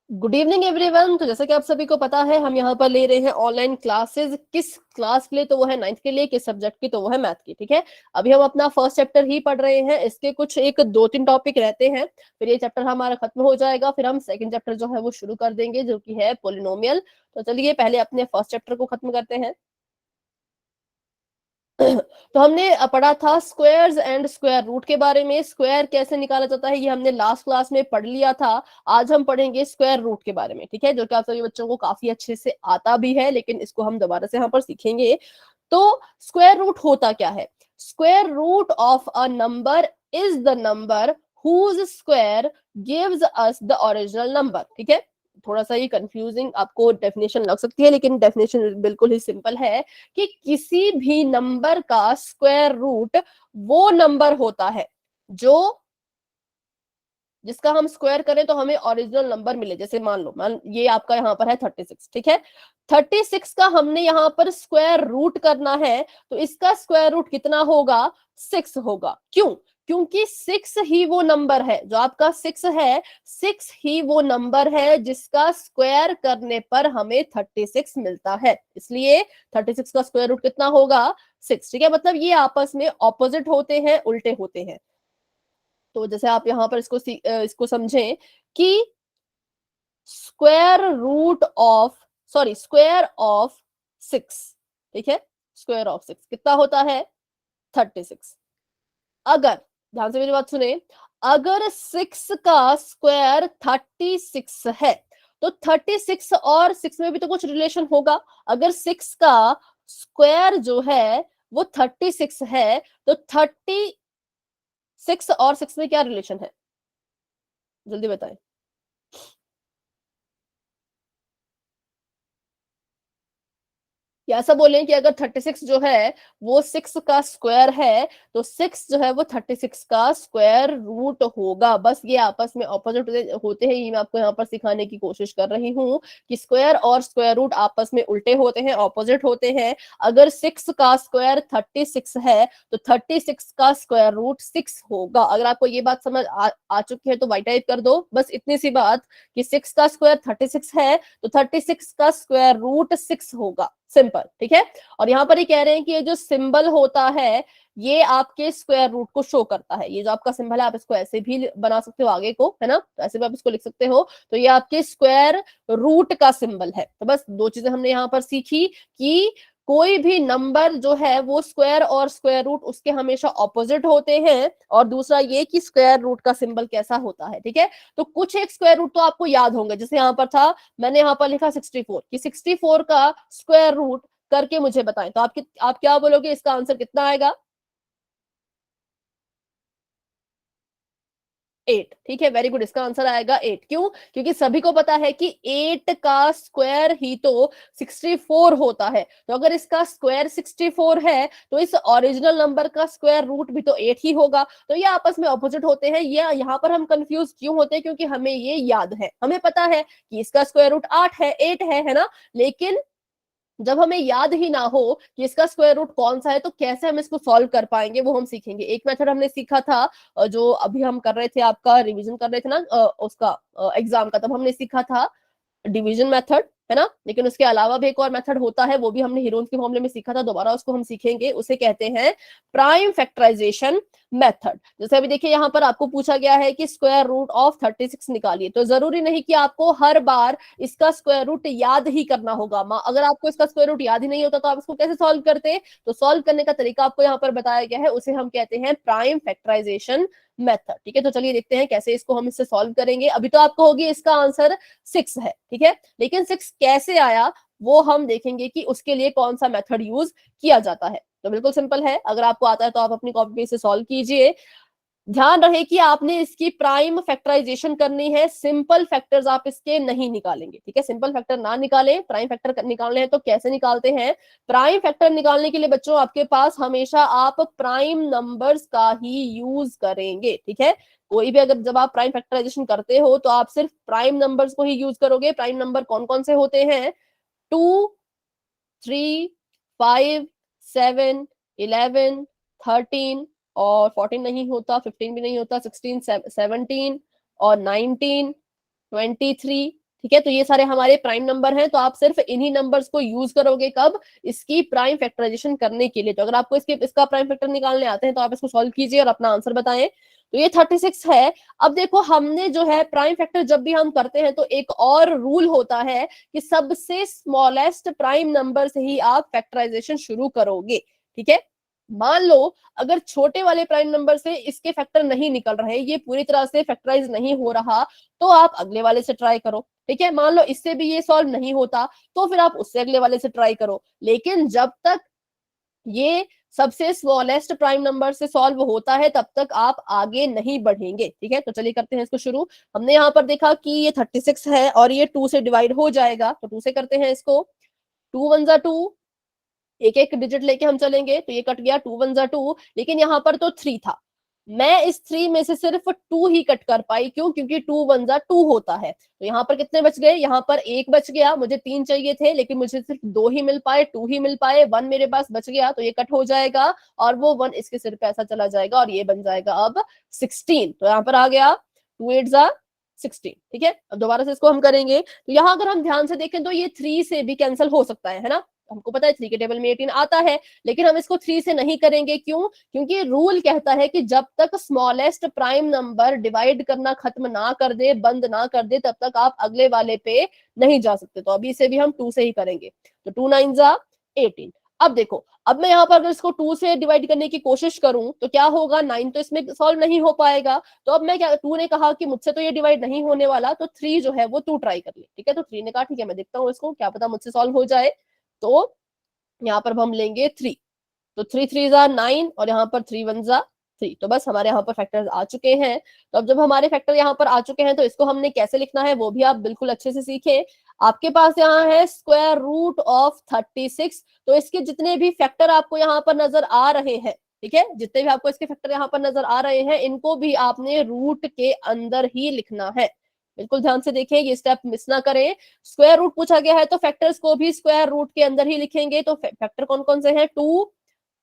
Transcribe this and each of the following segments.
Good evening everyone. तो जैसे कि आप सभी को पता है, हम यहाँ पर ले रहे हैं ऑनलाइन क्लासेस। किस क्लास के लिए? तो वो है 9th के लिए। किस सब्जेक्ट की? तो वो है मैथ की। ठीक है, अभी हम अपना फर्स्ट चैप्टर ही पढ़ रहे हैं। इसके कुछ एक दो तीन टॉपिक रहते हैं, फिर ये चैप्टर हमारा खत्म हो जाएगा। फिर हम सेकंड चैप्टर जो है वो शुरू कर देंगे, जो कि है पोलिनोमियल। तो चलिए पहले अपने फर्स्ट चैप्टर को खत्म करते हैं। तो हमने पढ़ा था स्क्वायर्स एंड स्क्वायर रूट के बारे में। स्क्वायर कैसे निकाला जाता है ये हमने लास्ट क्लास में पढ़ लिया था। आज हम पढ़ेंगे स्क्वायर रूट के बारे में। ठीक है, जो कि आप सभी बच्चों को काफी अच्छे से आता भी है, लेकिन इसको हम दोबारा से यहाँ पर सीखेंगे। तो स्क्वायर रूट होता क्या है? Square root of a number is the number whose square gives us the original number. ठीक है, थोड़ा सा ये कंफ्यूजिंग आपको डेफिनेशन लग सकती है, लेकिन डेफिनेशन बिल्कुल ही सिंपल है कि किसी भी नंबर का स्क्वायर रूट वो नंबर होता है जो जिसका हम स्क्वायर करें तो हमें ओरिजिनल नंबर मिले। जैसे मान ये आपका यहाँ पर है 36। ठीक है, 36 का हमने यहाँ पर स्क्वायर रूट करना है, तो इसका स्क्वायर रूट कितना होगा? 6 होगा। क्यों? क्योंकि 6 ही वो नंबर है जो आपका 6 है। 6 ही वो नंबर है जिसका स्क्वायर करने पर हमें 36 मिलता है, इसलिए 36 का स्क्वायर रूट कितना होगा? 6। ठीक है, मतलब ये आपस में ऑपोजिट होते हैं, उल्टे होते हैं। तो जैसे आप यहाँ पर इसको समझें कि स्क्वायर ऑफ 6। ठीक है, स्क्वायर ऑफ 6 कितना होता है? 36। अगर ध्यान से मेरी बात सुने, अगर 6 का स्क्वायर 36 है तो 36 और 6 में भी तो कुछ रिलेशन होगा। अगर 6 का स्क्वायर जो है वो 36 है, तो 36 और 6 में क्या रिलेशन है? जल्दी बताएं। या ऐसा बोलें कि अगर 36 जो है वो 6 का स्क्वायर है, तो 6 जो है वो 36 का स्क्वायर रूट होगा। बस ये आपस में ऑपोजिट होते हैं। ये मैं आपको यहाँ पर सिखाने की कोशिश कर रही हूँ कि स्क्वायर और स्क्वायर रूट आपस में उल्टे होते हैं, ऑपोजिट होते हैं। अगर 6 का स्क्वायर 36 है तो 36 का स्क्वायर रूट 6 होगा। अगर आपको ये बात समझ आ चुकी है तो वाइट टाइप कर दो, बस इतनी सी बात कि 6 का स्क्वायर 36 है तो 36 का स्क्वायर रूट 6 होगा। सिंपल। ठीक है, और यहाँ पर ये कह रहे हैं कि ये जो सिंबल होता है ये आपके स्क्वायर रूट को शो करता है। ये जो आपका सिंबल है आप इसको ऐसे भी बना सकते हो आगे को, है ना, तो ऐसे भी आप इसको लिख सकते हो। तो ये आपके स्क्वायर रूट का सिंबल है। तो बस दो चीजें हमने यहाँ पर सीखी कि कोई भी नंबर जो है वो स्क्वायर और स्क्वायर रूट उसके हमेशा ऑपोजिट होते हैं, और दूसरा ये कि स्क्वायर रूट का सिंबल कैसा होता है। ठीक है, तो कुछ एक स्क्वायर रूट तो आपको याद होंगे। जैसे यहाँ पर था, मैंने यहाँ पर लिखा 64 कि 64 का स्क्वायर रूट करके मुझे बताएं। तो आप क्या बोलोगे? इसका आंसर कितना आएगा? 8। ठीक है, वेरी गुड, इसका आंसर आएगा 8। क्यों? क्योंकि सभी को पता है कि 8 का स्क्वायर ही तो 64 होता है। तो अगर इसका स्क्वायर 64 है तो इस ओरिजिनल नंबर का स्क्वायर रूट भी तो 8 ही होगा। तो ये आपस में ऑपोजिट होते हैं। ये यहाँ पर हम कंफ्यूज क्यों होते हैं? क्योंकि हमें ये याद है, हमें पता है कि इसका स्क्वायर रूट 8 है, 8 है ना, लेकिन जब हमें याद ही ना हो कि इसका स्क्वायर रूट कौन सा है तो कैसे हम इसको सॉल्व कर पाएंगे, वो हम सीखेंगे। एक मेथड हमने सीखा था जो अभी हम कर रहे थे, आपका रिवीजन कर रहे थे ना उसका एग्जाम का, तब हमने सीखा था डिवीजन मेथड, है ना। लेकिन उसके अलावा भी एक और मेथड होता है, वो भी हमने हीरोन के मामले में सीखा था, दोबारा उसको हम सीखेंगे। उसे कहते हैं प्राइम फैक्टराइजेशन मेथड। जैसे अभी देखिए यहाँ पर आपको पूछा गया है कि स्क्वायर रूट ऑफ 36 निकालिए, तो जरूरी नहीं कि आपको हर बार इसका स्क्वायर रूट याद ही करना होगा। अगर आपको इसका स्क्वायर रूट याद ही नहीं होता तो आप इसको कैसे सॉल्व करते? तो सॉल्व करने का तरीका आपको यहाँ पर बताया गया है, उसे हम कहते हैं प्राइम फैक्टराइजेशन मेथड। ठीक है, तो चलिए देखते हैं कैसे इसको हम इससे सॉल्व करेंगे। अभी तो आपको होगी इसका आंसर 6 है। ठीक है, लेकिन 6 कैसे आया वो हम देखेंगे कि उसके लिए कौन सा मेथड यूज किया जाता है। तो बिल्कुल सिंपल है, अगर आपको आता है तो आप अपनी कॉपी पे इसे सॉल्व कीजिए। ध्यान रहे कि आपने इसकी प्राइम फैक्टराइजेशन करनी है, सिंपल फैक्टर्स आप इसके नहीं निकालेंगे। ठीक है, सिंपल फैक्टर ना निकालें, प्राइम फैक्टर निकालने हैं। तो कैसे निकालते हैं? प्राइम फैक्टर निकालने के लिए बच्चों आपके पास हमेशा आप प्राइम नंबर्स का ही यूज करेंगे। ठीक है, कोई भी अगर जब आप प्राइम फैक्टराइजेशन करते हो तो आप सिर्फ प्राइम नंबर्स को ही यूज करोगे। प्राइम नंबर कौन कौन से होते हैं? 2, 3, 5, 7, 11, 13, और 14 नहीं होता, 15 भी नहीं होता, 16, 17 और 19, 23, ठीक है। तो ये सारे हमारे प्राइम नंबर हैं, तो आप सिर्फ इन्हीं नंबर्स को यूज करोगे कब, इसकी प्राइम फैक्टराइजेशन करने के लिए। तो अगर आपको इसका प्राइम फैक्टर निकालने आते हैं तो आप इसको सॉल्व कीजिए और अपना आंसर बताएं। तो ये 36 है। अब देखो हमने जो है प्राइम फैक्टर जब भी हम करते हैं तो एक और रूल होता है कि सबसे स्मॉलेस्ट प्राइम नंबर से ही आप फैक्टराइजेशन शुरू करोगे, ठीक है। मान लो अगर छोटे वाले प्राइम नंबर से इसके फैक्टर नहीं निकल रहे, ये पूरी तरह से फैक्टराइज नहीं हो रहा, तो आप अगले वाले से ट्राई करो, ठीक है। मान लो इससे भी ये सॉल्व नहीं होता तो फिर आप उससे अगले वाले से ट्राई करो, लेकिन जब तक ये सबसे स्मॉलेस्ट प्राइम नंबर से सॉल्व होता है तब तक आप आगे नहीं बढ़ेंगे, ठीक है। तो चलिए करते हैं इसको शुरू। हमने यहाँ पर देखा कि ये 36 है और ये 2 से डिवाइड हो जाएगा, तो 2 से करते हैं इसको। 2 1 जा 2, एक एक डिजिट लेके हम चलेंगे, तो ये कट गया, 2 1 जा 2, लेकिन यहाँ पर तो 3 था, मैं इस 3 में से सिर्फ 2 ही कट कर पाई, क्यों, क्योंकि 2 1 जा 2 होता है। तो यहाँ पर कितने बच गए, यहाँ पर 1 बच गया, मुझे 3 चाहिए थे लेकिन मुझे सिर्फ 2 ही मिल पाए, 2 ही मिल पाए, 1 मेरे पास बच गया, तो ये कट हो जाएगा और वो 1 इसके सिर पे ऐसा चला जाएगा और ये बन जाएगा अब 16। तो यहाँ पर आ गया 2 8 जा 16, ठीक है। अब दोबारा से इसको हम करेंगे, तो यहाँ अगर हम ध्यान से देखें तो ये 3 से भी कैंसिल हो सकता है ना, हमको पता है 3 के टेबल में 18 आता है, लेकिन हम इसको 3 से नहीं करेंगे, क्यों, क्योंकि रूल कहता है कि जब तक स्मॉलेस्ट प्राइम नंबर डिवाइड करना खत्म ना कर दे, बंद ना कर दे, तब तक आप अगले वाले पे नहीं जा सकते। तो अभी से भी हम 2 से ही करेंगे, तो 2 9 जा 18। अब देखो, अब मैं यहाँ पर अगर इसको 2 से डिवाइड करने की कोशिश करूं तो क्या होगा, 9 तो इसमें सॉल्व नहीं हो पाएगा, तो अब मैं क्या, 2 ने कहा कि मुझसे तो ये डिवाइड नहीं होने वाला, तो 3 जो है वो 2 ट्राई कर ले, ठीक है। तो 3 ने कहा ठीक है मैं देखता हूँ इसको, क्या पता मुझसे सॉल्व हो जाए। तो यहाँ पर हम लेंगे 3, तो 3 3 जा 9 और यहाँ पर 3 1 जा 3, तो बस हमारे यहाँ पर फैक्टर्स आ चुके हैं। तो अब जब हमारे फैक्टर यहाँ पर आ चुके हैं तो इसको हमने कैसे लिखना है वो भी आप बिल्कुल अच्छे से सीखे। आपके पास यहाँ है स्क्वायर रूट ऑफ 36, तो इसके जितने भी फैक्टर आपको यहाँ पर नजर आ रहे हैं, ठीक है, जितने भी आपको इसके फैक्टर यहाँ पर नजर आ रहे हैं, इनको भी आपने रूट के अंदर ही लिखना है। बिल्कुल ध्यान से देखें, ये स्टेप मिस ना करें। स्क्वायर रूट पूछा गया है तो फैक्टर्स को भी स्क्वायर रूट के अंदर ही लिखेंगे। तो फैक्टर कौन कौन से हैं, 2,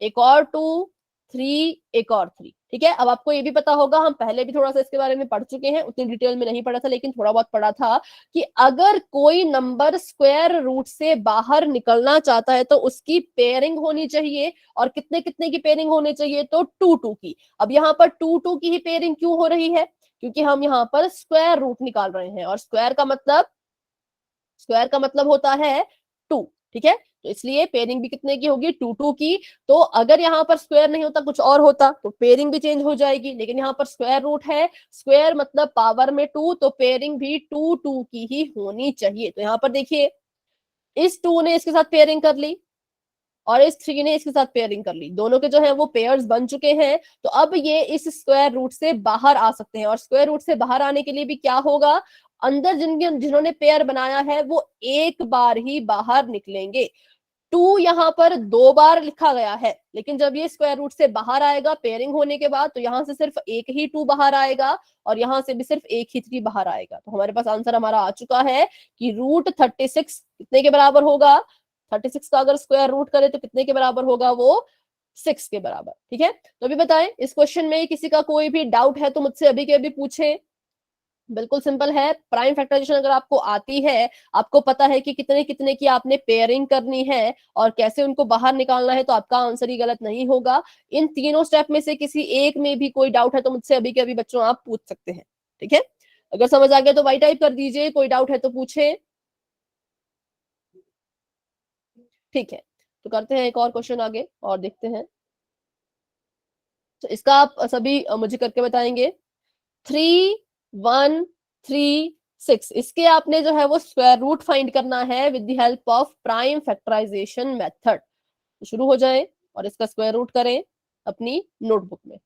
एक और 2, 3, एक और 3, ठीक है। अब आपको ये भी पता होगा, हम पहले भी थोड़ा सा इसके बारे में पढ़ चुके हैं, उतनी डिटेल में नहीं पढ़ा था लेकिन थोड़ा बहुत पढ़ा था, कि अगर कोई नंबर स्क्वायर रूट से बाहर निकलना चाहता है तो उसकी पेयरिंग होनी चाहिए, और कितने कितने की पेयरिंग होनी चाहिए, तो 2 2 की। अब यहाँ पर 2 2 की ही पेयरिंग क्यों हो रही है, क्योंकि हम यहाँ पर स्क्वायर रूट निकाल रहे हैं, और स्क्वायर का मतलब होता है 2, ठीक है। तो इसलिए पेयरिंग भी कितने की होगी, 2 2 की। तो अगर यहाँ पर स्क्वायर नहीं होता, कुछ और होता, तो पेयरिंग भी चेंज हो जाएगी, लेकिन यहाँ पर स्क्वायर रूट है, स्क्वायर मतलब पावर में 2, तो पेयरिंग भी 2 2 की ही होनी चाहिए। तो यहाँ पर देखिए, इस 2 ने इसके साथ पेयरिंग कर ली और इस 3 ने इसके साथ पेयरिंग कर ली, दोनों के जो है वो पेयर्स बन चुके हैं। तो अब ये इस स्क्वायर रूट से बाहर आ सकते हैं, और स्क्वायर रूट से बाहर आने के लिए भी क्या होगा, अंदर जिन्होंने पेयर बनाया है वो एक बार ही बाहर निकलेंगे। 2 यहाँ पर 2 बार लिखा गया है, लेकिन जब ये स्क्वायर रूट से बाहर आएगा पेयरिंग होने के बाद, तो यहाँ से सिर्फ एक ही 2 बाहर आएगा और यहाँ से भी सिर्फ एक ही 3 बाहर आएगा। तो हमारे पास आंसर हमारा आ चुका है कि रूट 36 कितने के बराबर होगा, 36 का अगर स्क्वायर रूट करे तो कितने के बराबर होगा, वो 6 के बराबर, ठीक है। तो अभी बताएं, इस क्वेश्चन में किसी का कोई भी डाउट है तो मुझसे अभी के अभी पूछे। बिल्कुल सिंपल है, प्राइम फैक्टराइजेशन अगर आपको आती है, आपको पता है कि कितने कितने की आपने पेयरिंग करनी है और कैसे उनको बाहर निकालना है, तो आपका आंसर ही गलत नहीं होगा। इन तीनों स्टेप में से किसी एक में भी कोई डाउट है तो मुझसे अभी के अभी बच्चों आप पूछ सकते हैं, ठीक है। अगर समझ आ गया तो वाई टाइप कर दीजिए, कोई डाउट है तो पूछे, ठीक है। तो करते हैं एक और क्वेश्चन आगे और देखते हैं। तो इसका आप सभी मुझे करके बताएंगे। 3 1 3 6, इसके आपने जो है वो स्क्वायर रूट फाइंड करना है with the help of prime factorization method. तो शुरू हो जाए और इसका स्क्वायर रूट करें अपनी नोटबुक में।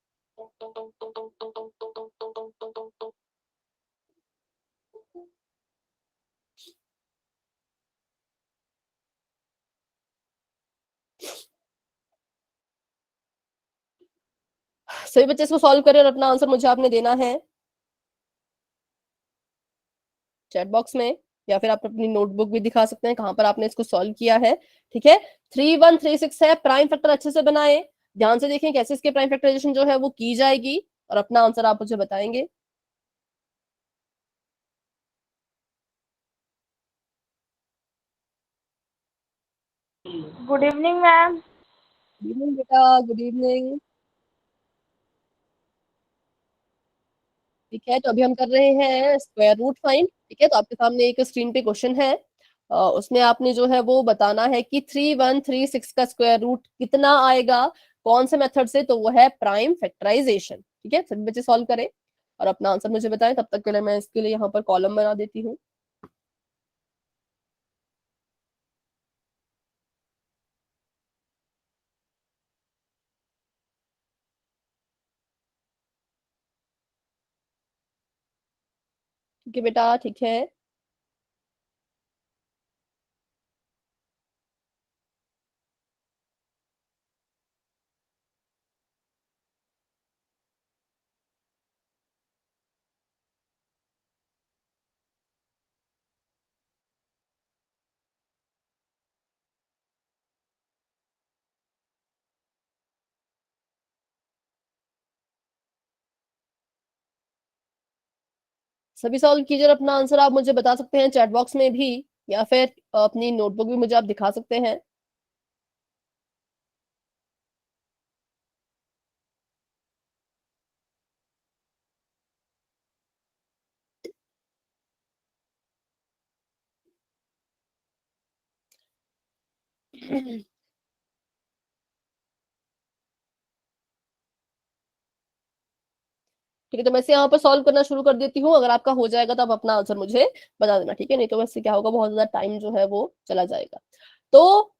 सभी बच्चे इसको सॉल्व करें और अपना आंसर मुझे आपने देना है चैट बॉक्स में, या फिर आप अपनी नोटबुक भी दिखा सकते हैं कहां पर आपने इसको सॉल्व किया है, ठीक है। 3 1 3 6 है, प्राइम फैक्टर अच्छे से बनाए, ध्यान से देखें कैसे इसके प्राइम फैक्टराइजेशन जो है वो की जाएगी और अपना आंसर आप मुझे बताएंगे। Good evening ma'am. Good evening बेटा, गुड इवनिंग। ठीक है, तो अभी हम कर रहे हैं स्क्वायर रूट फाइंड। ठीक है, तो आपके सामने एक स्क्रीन पे क्वेश्चन है। उसमें आपने जो है वो बताना है कि 3136 का स्क्वायर रूट कितना आएगा, कौन से मेथड से। तो वो है प्राइम फैक्टराइजेशन। ठीक है, सभी बच्चे सॉल्व करें और अपना आंसर मुझे बताएं। तब तक के लिए मैं इसके लिए यहाँ पर कॉलम बना देती हूँ। ठीक है बेटा, ठीक है। सभी सॉल्व कीजिए और अपना आंसर आप मुझे बता सकते हैं चैट बॉक्स में भी, या फिर अपनी नोटबुक भी मुझे आप दिखा सकते हैं। ठीक है, तो मैं इसे यहाँ पर सॉल्व करना शुरू कर देती हूँ। अगर आपका हो जाएगा तो आप अपना आंसर मुझे बता देना। ठीक है, नहीं तो वैसे क्या होगा, बहुत ज्यादा टाइम जो है वो चला जाएगा। तो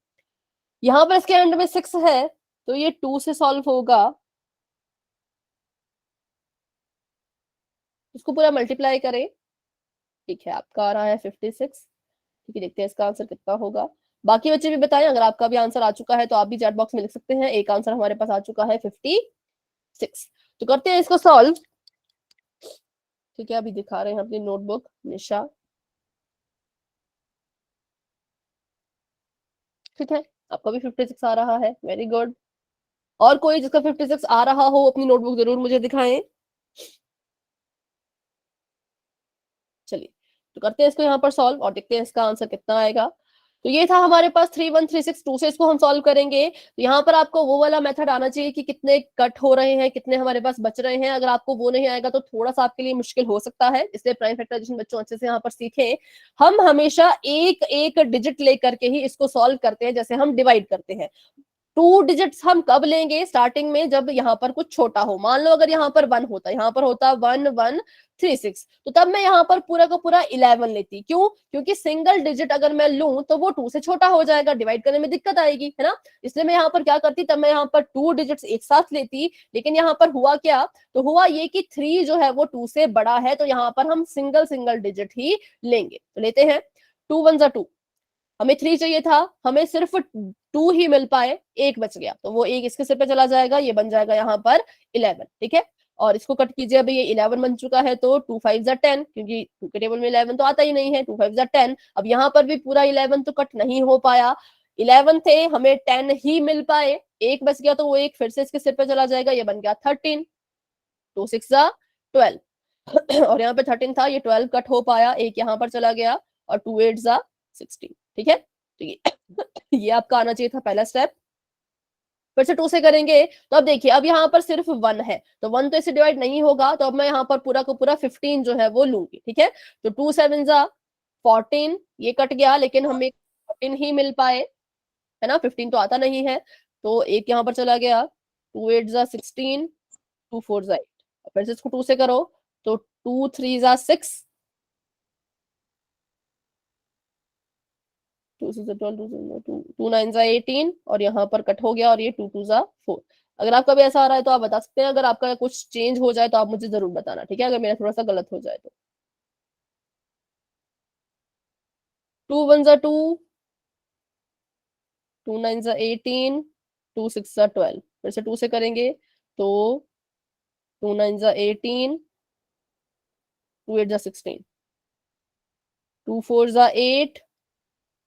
यहाँ पर इसके एंड में 6 है, तो ये 2 से सॉल्व होगा। इसको पूरा मल्टीप्लाई करें। ठीक है, आपका आ रहा है 56। ठीक है, देखते हैं इसका आंसर कितना होगा। बाकी बच्चे भी बताएं, अगर आपका भी आंसर आ चुका है तो आप भी चैट बॉक्स में लिख सकते हैं। एक आंसर हमारे पास आ चुका है 56। तो करते हैं इसको सॉल्व। ठीक है, अभी दिखा रहे हैं अपनी नोटबुक निशा। ठीक है, आपका भी 56 आ रहा है, वेरी गुड। और कोई जिसका 56 आ रहा हो अपनी नोटबुक जरूर मुझे दिखाएं। चलिए, तो करते हैं इसको यहाँ पर सॉल्व और देखते हैं इसका आंसर कितना आएगा। तो ये था हमारे पास 31362 से इसको हम सॉल्व करेंगे। तो यहाँ पर आपको वो वाला मेथड आना चाहिए कि कितने कट हो रहे हैं, कितने हमारे पास बच रहे हैं। अगर आपको वो नहीं आएगा तो थोड़ा सा आपके लिए मुश्किल हो सकता है, इसलिए प्राइम फैक्टराइजेशन बच्चों अच्छे से यहाँ पर सीखें। हम हमेशा एक एक डिजिट लेकर के ही इसको सॉल्व करते हैं, जैसे हम डिवाइड करते हैं। 2 डिजिट्स हम कब लेंगे, स्टार्टिंग में, जब यहाँ पर कुछ छोटा हो। मान लो अगर यहाँ पर 1 होता, यहाँ पर होता 1136, तो तब मैं यहाँ पर पूरा का पूरा 11 लेती। क्यों? क्योंकि सिंगल डिजिट अगर मैं लूं तो वो 2 से छोटा हो जाएगा, डिवाइड करने में दिक्कत आएगी, है ना। इसलिए मैं यहाँ पर क्या करती, तब मैं यहाँ पर 2 डिजिट्स एक साथ लेती। लेकिन यहाँ पर हुआ क्या, तो हुआ ये कि 3 जो है वो 2 से बड़ा है, तो यहाँ पर हम सिंगल सिंगल डिजिट ही लेंगे। तो लेते हैं 2 1 2। हमें 3 चाहिए था, हमें सिर्फ 2 ही मिल पाए, एक बच गया, तो वो एक इसके सिर पे चला जाएगा, ये बन जाएगा यहाँ पर 11। ठीक है, और इसको कट कीजिए। अभी ये 11 बन चुका है, तो 2 5 10, क्योंकि 2 के टेबल में 11 तो आता ही नहीं है। 2 5 10। अब यहाँ पर भी पूरा 11 तो कट नहीं हो पाया। 11 थे, हमें 10 ही मिल पाए, एक बच गया, तो वो एक फिर से इसके सिर पे चला जाएगा, ये बन गया 13। 2 6 12 और यहाँ पे 13 था, ये 12 कट हो पाया, एक यहाँ पर चला गया, और 2 8 16। ठीक है, तो ये आपका आना चाहिए था पहला स्टेप। फिर से 2 से करेंगे, तो अब देखिए, अब यहाँ पर सिर्फ 1 है, तो 1 तो इससे डिवाइड नहीं होगा, तो अब मैं यहाँ पर पूरा का पूरा 15 जो है वो लूंगी। ठीक है, तो 2 7 14, ये कट गया, लेकिन हमें 14 ही मिल पाए, है ना। 15 तो आता नहीं है, तो एक यहाँ पर चला गया। 2 8 16, 2 4 8। फिर से इसको 2 से करो, तो 2 3 6, 2 9 18, और यहाँ पर कट हो गया, और ये 2 2 4। अगर आपका भी ऐसा आ रहा है तो आप बता सकते हैं। अगर आपका कुछ चेंज हो जाए तो आप मुझे जरूर बताना, ठीक है, अगर मेरा थोड़ा सा गलत हो जाए तो। 2 1 2, 2 9 18, 2 6 12। फिर से 2 से करेंगे, तो 2 9 18, 2 8 16, 2 4 8,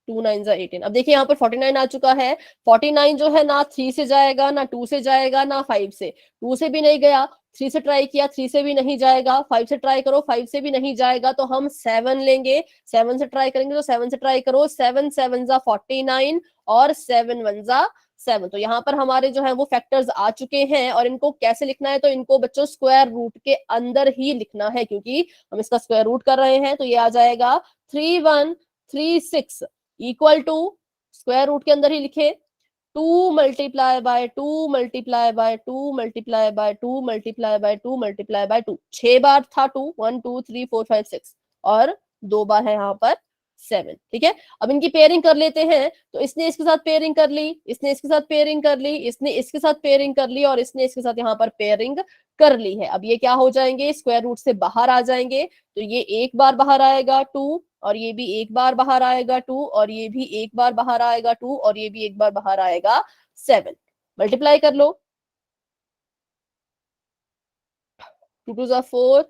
2 9 18। अब देखिए यहाँ पर 49 आ चुका है। 49 जो है ना 3 से जाएगा, ना 2 से जाएगा, ना 5 से। 2 से भी नहीं गया, 3 से ट्राई किया, 3 से भी नहीं जाएगा। 5 से ट्राई करो, 5 से भी नहीं जाएगा, तो हम 7 लेंगे। 7 से ट्राई करेंगे, तो 7 से ट्राई करो, 7 7 49, और 7 वन जा 7। तो यहाँ पर हमारे जो है वो फैक्टर्स आ चुके हैं, और इनको कैसे लिखना है, तो इनको बच्चों स्क्वायर रूट के अंदर ही लिखना है, क्योंकि हम इसका स्क्वायर रूट कर रहे हैं। तो ये आ जाएगा 3136 इक्वल टू, स्क्वायर रूट के अंदर ही लिखे, 2 multiply by 2 multiply by 2 multiply by 2 multiply by 2 multiply by 2। 6 बार था 2, 1 2 3 4 5 6, और 2 बार है यहाँ पर 7। ठीक है, अब इनकी पेयरिंग कर लेते हैं। तो इसने इसके साथ पेयरिंग कर ली, इसने इसके साथ पेयरिंग कर ली, इसने इसके साथ पेयरिंग कर ली, और इसने इसके साथ यहाँ पर पेयरिंग कर ली है। अब ये क्या हो जाएंगे, स्क्वायर रूट से बाहर आ जाएंगे। तो ये एक बार बाहर आएगा 2, और ये भी एक बार बाहर आएगा 2, और ये भी एक बार बाहर आएगा 2, और ये भी एक बार बाहर आएगा 7। मल्टीप्लाई कर लो, 2 2 जा 4,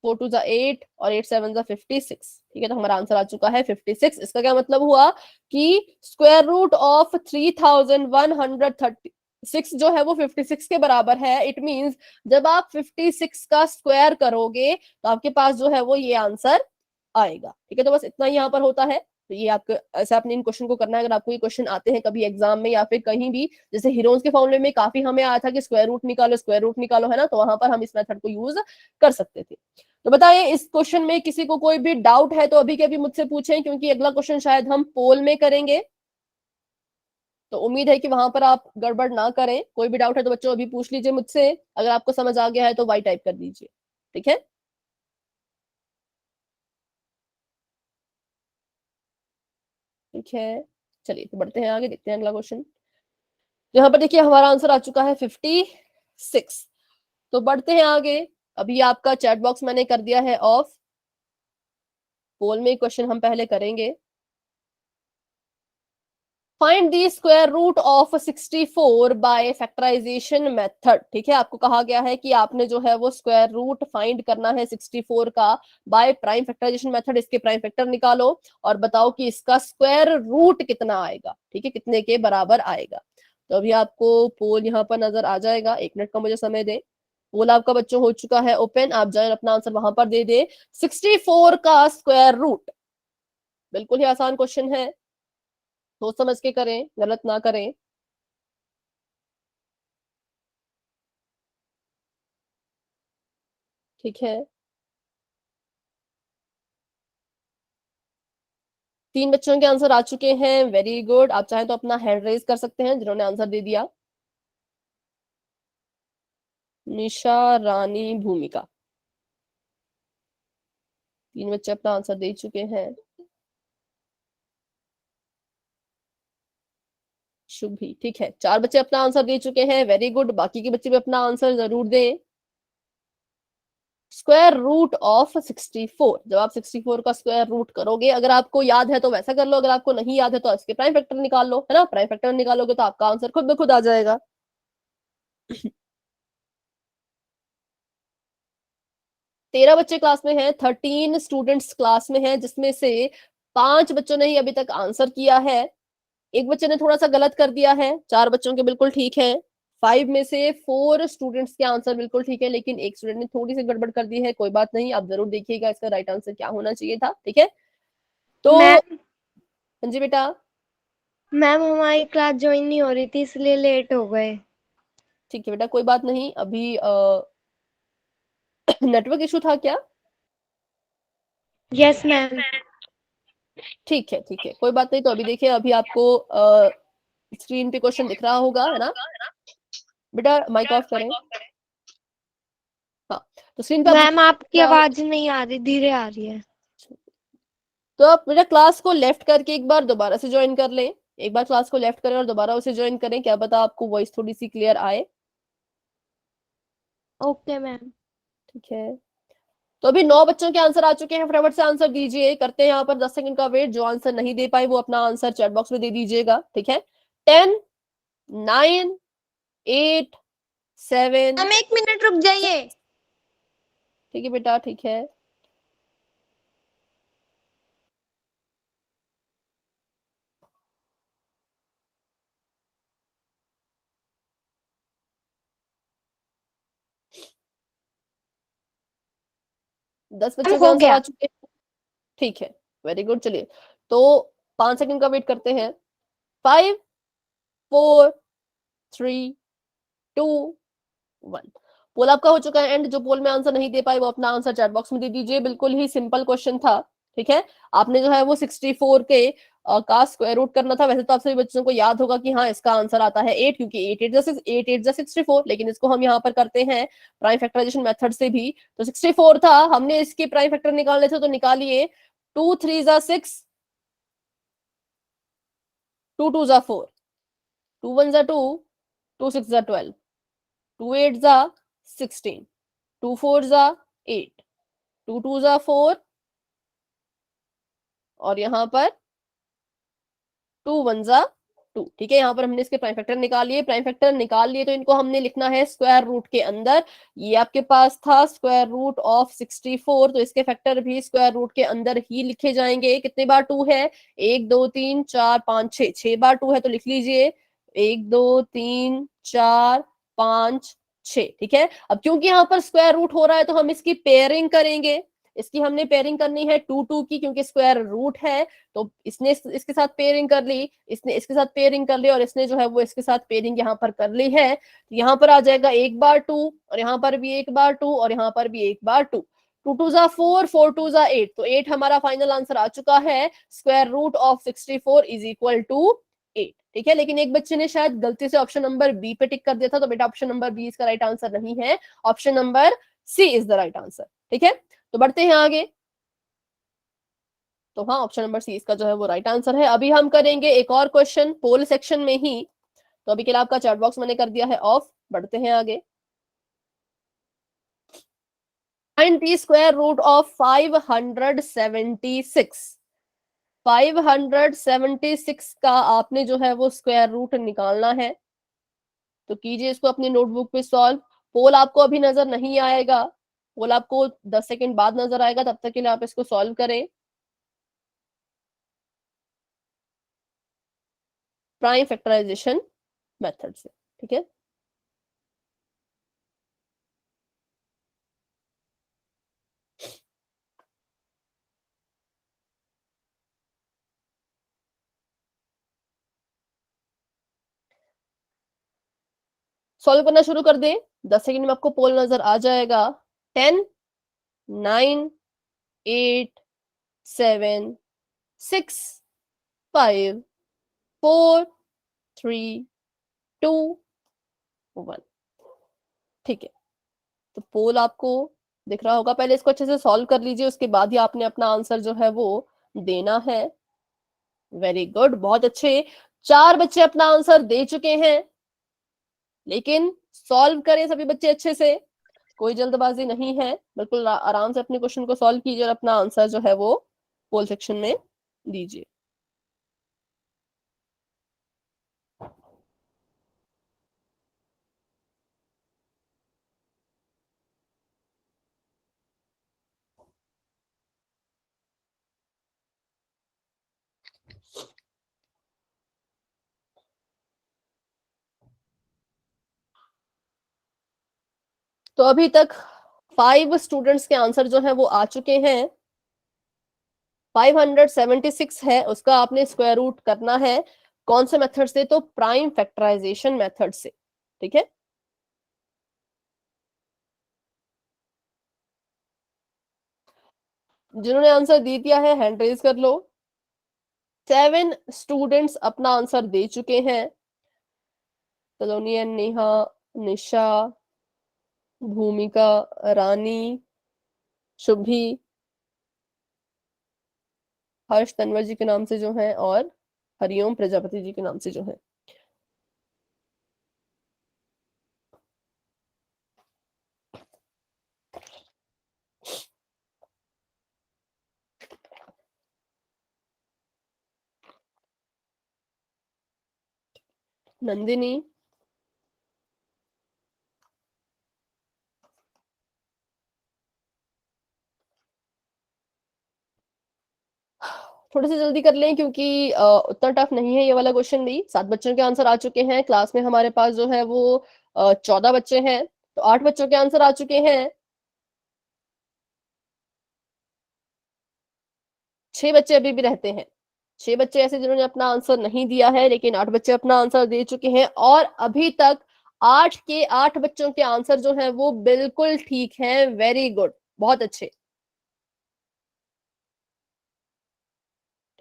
4 2 जा 8, और 8 7 जा 56। ठीक है, तो हमारा आंसर आ चुका है 56। इसका क्या मतलब हुआ कि स्क्वायर रूट ऑफ 3136 जो है वो 56 के बराबर है। इट मींस जब आप 56 का स्क्वायर करोगे तो आपके पास जो है वो ये आंसर आएगा। ठीक है, तो बस इतना ही यहाँ पर होता है। तो ये आपको ऐसे आपने इन क्वेश्चन को करना है। अगर आपको ये क्वेश्चन आते हैं कभी एग्जाम में या फिर कहीं भी, जैसे हीरोज के फॉर्मूले में काफी हमें आया था कि स्क्वायर रूट निकालो, स्क्वायर रूट निकालो, है ना, तो वहां पर हम इस मेथड को यूज कर सकते थे। तो बताइए, इस क्वेश्चन में किसी को कोई भी डाउट है तो अभी के अभी मुझसे पूछें, क्योंकि अगला क्वेश्चन शायद हम पोल में करेंगे। तो उम्मीद है कि वहां पर आप गड़बड़ ना करें। कोई भी डाउट है तो बच्चों अभी पूछ लीजिए मुझसे। अगर आपको समझ आ गया है तो वाई टाइप कर दीजिए। ठीक है, ठीक है, चलिए तो बढ़ते हैं आगे, देखते हैं अगला क्वेश्चन। यहाँ पर देखिए हमारा आंसर आ चुका है 56। तो बढ़ते हैं आगे। अभी आपका चैट बॉक्स मैंने कर दिया है ऑफ। पोल में क्वेश्चन हम पहले करेंगे। Find the square root of 64 by factorization method. ठीक है, आपको कहा गया है कि आपने जो है वो स्क्वायर रूट फाइंड करना है 64 का बाय प्राइम फैक्टराइजेशन मेथड। इसके प्राइम फैक्टर निकालो और बताओ कि इसका स्क्वायर रूट कितना आएगा। ठीक है, कितने के बराबर आएगा। तो अभी आपको पोल यहाँ पर नजर आ जाएगा। 1 मिनट का मुझे समय दे। पोल आपका बच्चों हो चुका है ओपन। आप जाए अपना आंसर वहां पर दे दे। 64 का स्क्वायर रूट, बिल्कुल ही आसान क्वेश्चन है, सोच समझ के करें, गलत ना करें। ठीक है, 3 बच्चों के आंसर आ चुके हैं। Very good. आप चाहें तो अपना हैंड रेज कर सकते हैं जिन्होंने आंसर दे दिया। निशा, रानी, भूमिका, 3 बच्चे अपना आंसर दे चुके हैं। शुभी, ठीक है, 4 बच्चे अपना आंसर दे चुके हैं। Very good. बाकी के बच्चे भी अपना आंसर जरूर दें। स्क्वायर रूट ऑफ 64, जब आप 64 का स्क्वायर रूट करोगे, अगर आपको याद है तो वैसा कर लो, अगर आपको नहीं याद है तो इसके प्राइम फैक्टर निकाल लो, है ना। प्राइम फैक्टर निकालोगे तो आपका आंसर खुद ब खुद आ जाएगा। 13 बच्चे क्लास में हैं, 13 स्टूडेंट्स क्लास में हैं, जिसमें से 5 बच्चों ने ही अभी तक आंसर किया है। एक बच्चे ने थोड़ा सा गलत कर दिया है। 4 बच्चों के बिल्कुल ठीक है। 5 में से 4 स्टूडेंट्स के आंसर बिल्कुल ठीक है, लेकिन एक स्टूडेंट ने थोड़ी सी गड़बड़ कर दी है। कोई बात नहीं, आप जरूर देखिएगा इसका राइट आंसर क्या होना चाहिए था। ठीक है, तो मैम हाँ जी बेटा। मैम हमारी क्लास ज्वाइन नहीं हो रही थी इसलिए लेट हो गए। ठीक है बेटा, कोई बात नहीं। अभी नेटवर्क इशू था क्या? Yes ma'am. ठीक है, ठीक है, कोई बात नहीं। तो अभी देखिए, अभी आपको स्क्रीन पे क्वेश्चन दिख रहा होगा, है ना। बेटा माइक ऑफ करें। हाँ, तो स्क्रीन पे आप मैम आपकी देखिए। आवाज नहीं आ रही, धीरे आ रही है। तो आप बेटा क्लास को लेफ्ट करके एक बार दोबारा से ज्वाइन कर लें। एक बार क्लास को लेफ्ट करें और दोबारा उसे ज्वाइन करें, क्या पता आपको वॉइस थोड़ी सी क्लियर आए। Okay ma'am. ठीक है, तो अभी 9 बच्चों के आंसर आ चुके हैं। फटाफट से आंसर दीजिए। करते हैं यहाँ पर 10 सेकंड का वेट। जो आंसर नहीं दे पाए वो अपना आंसर चैट बॉक्स में दे दीजिएगा। ठीक है, 10 9 8 7। मैम 1 मिनट रुक जाइए। ठीक है बेटा, ठीक है। दस मैम बच्चों के हो आंसर आ गया। चुके हैं। ठीक है, वेरी गुड। चलिए, तो 5 सेकंड का वेट करते हैं। 5 4 3 2 1। पोल आपका हो चुका है एंड। जो पोल में आंसर नहीं दे पाए वो अपना आंसर चैट बॉक्स में दे दीजिए। बिल्कुल ही सिंपल क्वेश्चन था, ठीक है। आपने जो है वो 64 के का स्क्वायर रूट करना था। वैसे तो आप सभी बच्चों को याद होगा कि हाँ इसका आंसर आता है 8, क्योंकि 8 8 64, लेकिन इसको हम यहाँ पर करते हैं प्राइम फैक्टराइजेशन मेथड से भी। तो 64 था, हमने इसके प्राइम फैक्टर निकालने थे तो निकालिए। 2 3 जा 6, 2 2 जा 4, 2 1 जा 2, 2 6 जा 12, 2 8 जा 16, 2 4 जा 8, 2 2 जा 4, और यहाँ पर 2 1 जा 2, ठीक है। यहाँ पर हमने इसके प्राइम फैक्टर निकाल लिए। प्राइम फैक्टर निकाल लिए तो इनको हमने लिखना है स्क्वायर रूट के अंदर। ये आपके पास था स्क्वायर रूट ऑफ 64, तो इसके फैक्टर भी स्क्वायर रूट के अंदर ही लिखे जाएंगे। कितने बार 2 है? 1 2 3 4 5 6, 6 बार 2 है तो लिख लीजिए 1 2 3 4 5 6, ठीक है। अब क्योंकि यहाँ पर स्क्वायर रूट हो रहा है तो हम इसकी पेयरिंग करेंगे। इसकी हमने पेयरिंग करनी है 2 2 की, क्योंकि स्क्वायर रूट है। तो इसने इसके साथ पेयरिंग कर ली, इसने इसके साथ पेयरिंग कर ली, और इसने जो है वो इसके साथ पेयरिंग यहाँ पर कर ली है। तो यहाँ पर आ जाएगा 1 बार 2, और यहाँ पर भी 1 बार 2, और यहाँ पर भी 1 बार 2। 2 2 जा 4, 4 2 जा 8, तो 8 हमारा फाइनल आंसर आ चुका है। Square root of 64 is equal to 8, ठीक है। लेकिन एक बच्चे ने शायद गलती से ऑप्शन नंबर बी पे टिक कर दिया था, तो बेटा ऑप्शन नंबर बी इसका राइट आंसर नहीं है, option number C is the right answer, ठीक है। तो बढ़ते हैं आगे। तो हाँ, ऑप्शन नंबर सी इसका जो है वो राइट आंसर है। अभी हम करेंगे एक और क्वेश्चन पोल सेक्शन में ही। तो अभी के लिए आपका चैट बॉक्स मैंने कर दिया है ऑफ। बढ़ते हैं आगे। Find the square root of 576। 576 का आपने जो है वो स्क्वायर रूट निकालना है। तो कीजिए इसको अपनी नोटबुक पे सॉल्व। पोल आपको अभी नजर नहीं आएगा, पोल आपको 10 सेकंड बाद नजर आएगा, तब तक के लिए आप इसको सॉल्व करें प्राइम फैक्टराइजेशन मेथड से, ठीक है। सॉल्व करना शुरू कर दें। 10 सेकंड में आपको पोल नजर आ जाएगा। 10 9 8 7 6 5 4 3 2 1, ठीक है। तो पोल आपको दिख रहा होगा। पहले इसको अच्छे से सॉल्व कर लीजिए, उसके बाद ही आपने अपना आंसर जो है वो देना है। वेरी गुड, बहुत अच्छे। 4 बच्चे अपना आंसर दे चुके हैं, लेकिन सॉल्व करें सभी बच्चे अच्छे से, कोई जल्दबाजी नहीं है। बिल्कुल आराम से अपने क्वेश्चन को सॉल्व कीजिए और अपना आंसर जो है वो पोल सेक्शन में दीजिए। तो अभी तक 5 स्टूडेंट्स के आंसर जो है वो आ चुके हैं। 576 है, उसका आपने स्क्वायर रूट करना है। कौन से मेथड से? तो प्राइम फैक्टराइजेशन मेथड से, ठीक है। जिन्होंने आंसर दे दिया है हैंड रेज कर लो। 7 स्टूडेंट्स अपना आंसर दे चुके हैं। सलोनी, नेहा, निशा, भूमिका, रानी, शुभी, हर्ष तनवर जी के नाम से जो है, और हरिओम प्रजापति जी के नाम से जो है। नंदिनी, थोड़ी सी जल्दी कर लें क्योंकि उतना टफ नहीं है ये वाला क्वेश्चन भी। 7 बच्चों के आंसर आ चुके हैं। क्लास में हमारे पास जो है वो 14 बच्चे हैं, तो 8 बच्चों के आंसर आ चुके हैं। 6 बच्चे अभी भी रहते हैं। 6 बच्चे ऐसे जिन्होंने अपना आंसर नहीं दिया है, लेकिन 8 बच्चे अपना आंसर दे चुके हैं और अभी तक 8 के 8 बच्चों के आंसर जो है वो बिल्कुल ठीक है। वेरी गुड, बहुत अच्छे।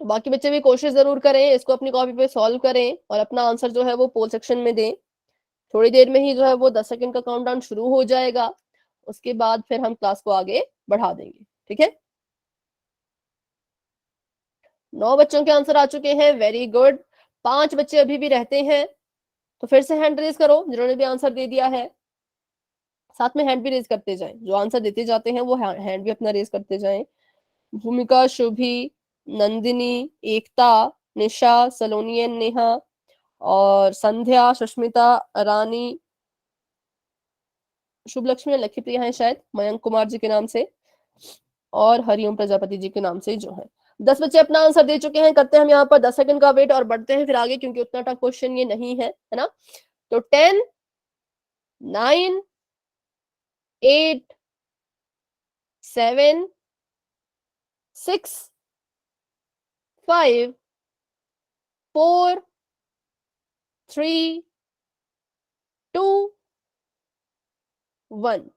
तो बाकी बच्चे भी कोशिश जरूर करें, इसको अपनी कॉपी पे सॉल्व करें और अपना आंसर जो है वो पोल सेक्शन में दें। थोड़ी देर में ही जो है वो 10 सेकंड का काउंटडाउन शुरू हो जाएगा, उसके बाद फिर हम क्लास को आगे बढ़ा देंगे, ठीक है। 9 बच्चों के आंसर आ चुके हैं, वेरी गुड। 5 बच्चे अभी भी रहते हैं, तो फिर से हैंड रेज करो जिन्होंने भी आंसर दे दिया है। साथ में हैंड भी रेज करते जाएं, जो आंसर देते जाते हैं वो हैंड भी अपना रेज करते जाएं। भूमिका, शुभी, नंदिनी, एकता, निशा, सलोनी, नेहा और संध्या, सुष्मिता, रानी, शुभ लक्ष्मी और लक्की प्रिया है शायद, मयंक कुमार जी के नाम से और हरिओम प्रजापति जी के नाम से जो है। 10 बच्चे अपना आंसर दे चुके हैं। करते हैं हम यहाँ पर 10 सेकंड का वेट और बढ़ते हैं फिर आगे, क्योंकि उतना टफ क्वेश्चन ये नहीं है ना। तो 10, 9, 8, 7, 6, 5, 4, 3, 2, 1।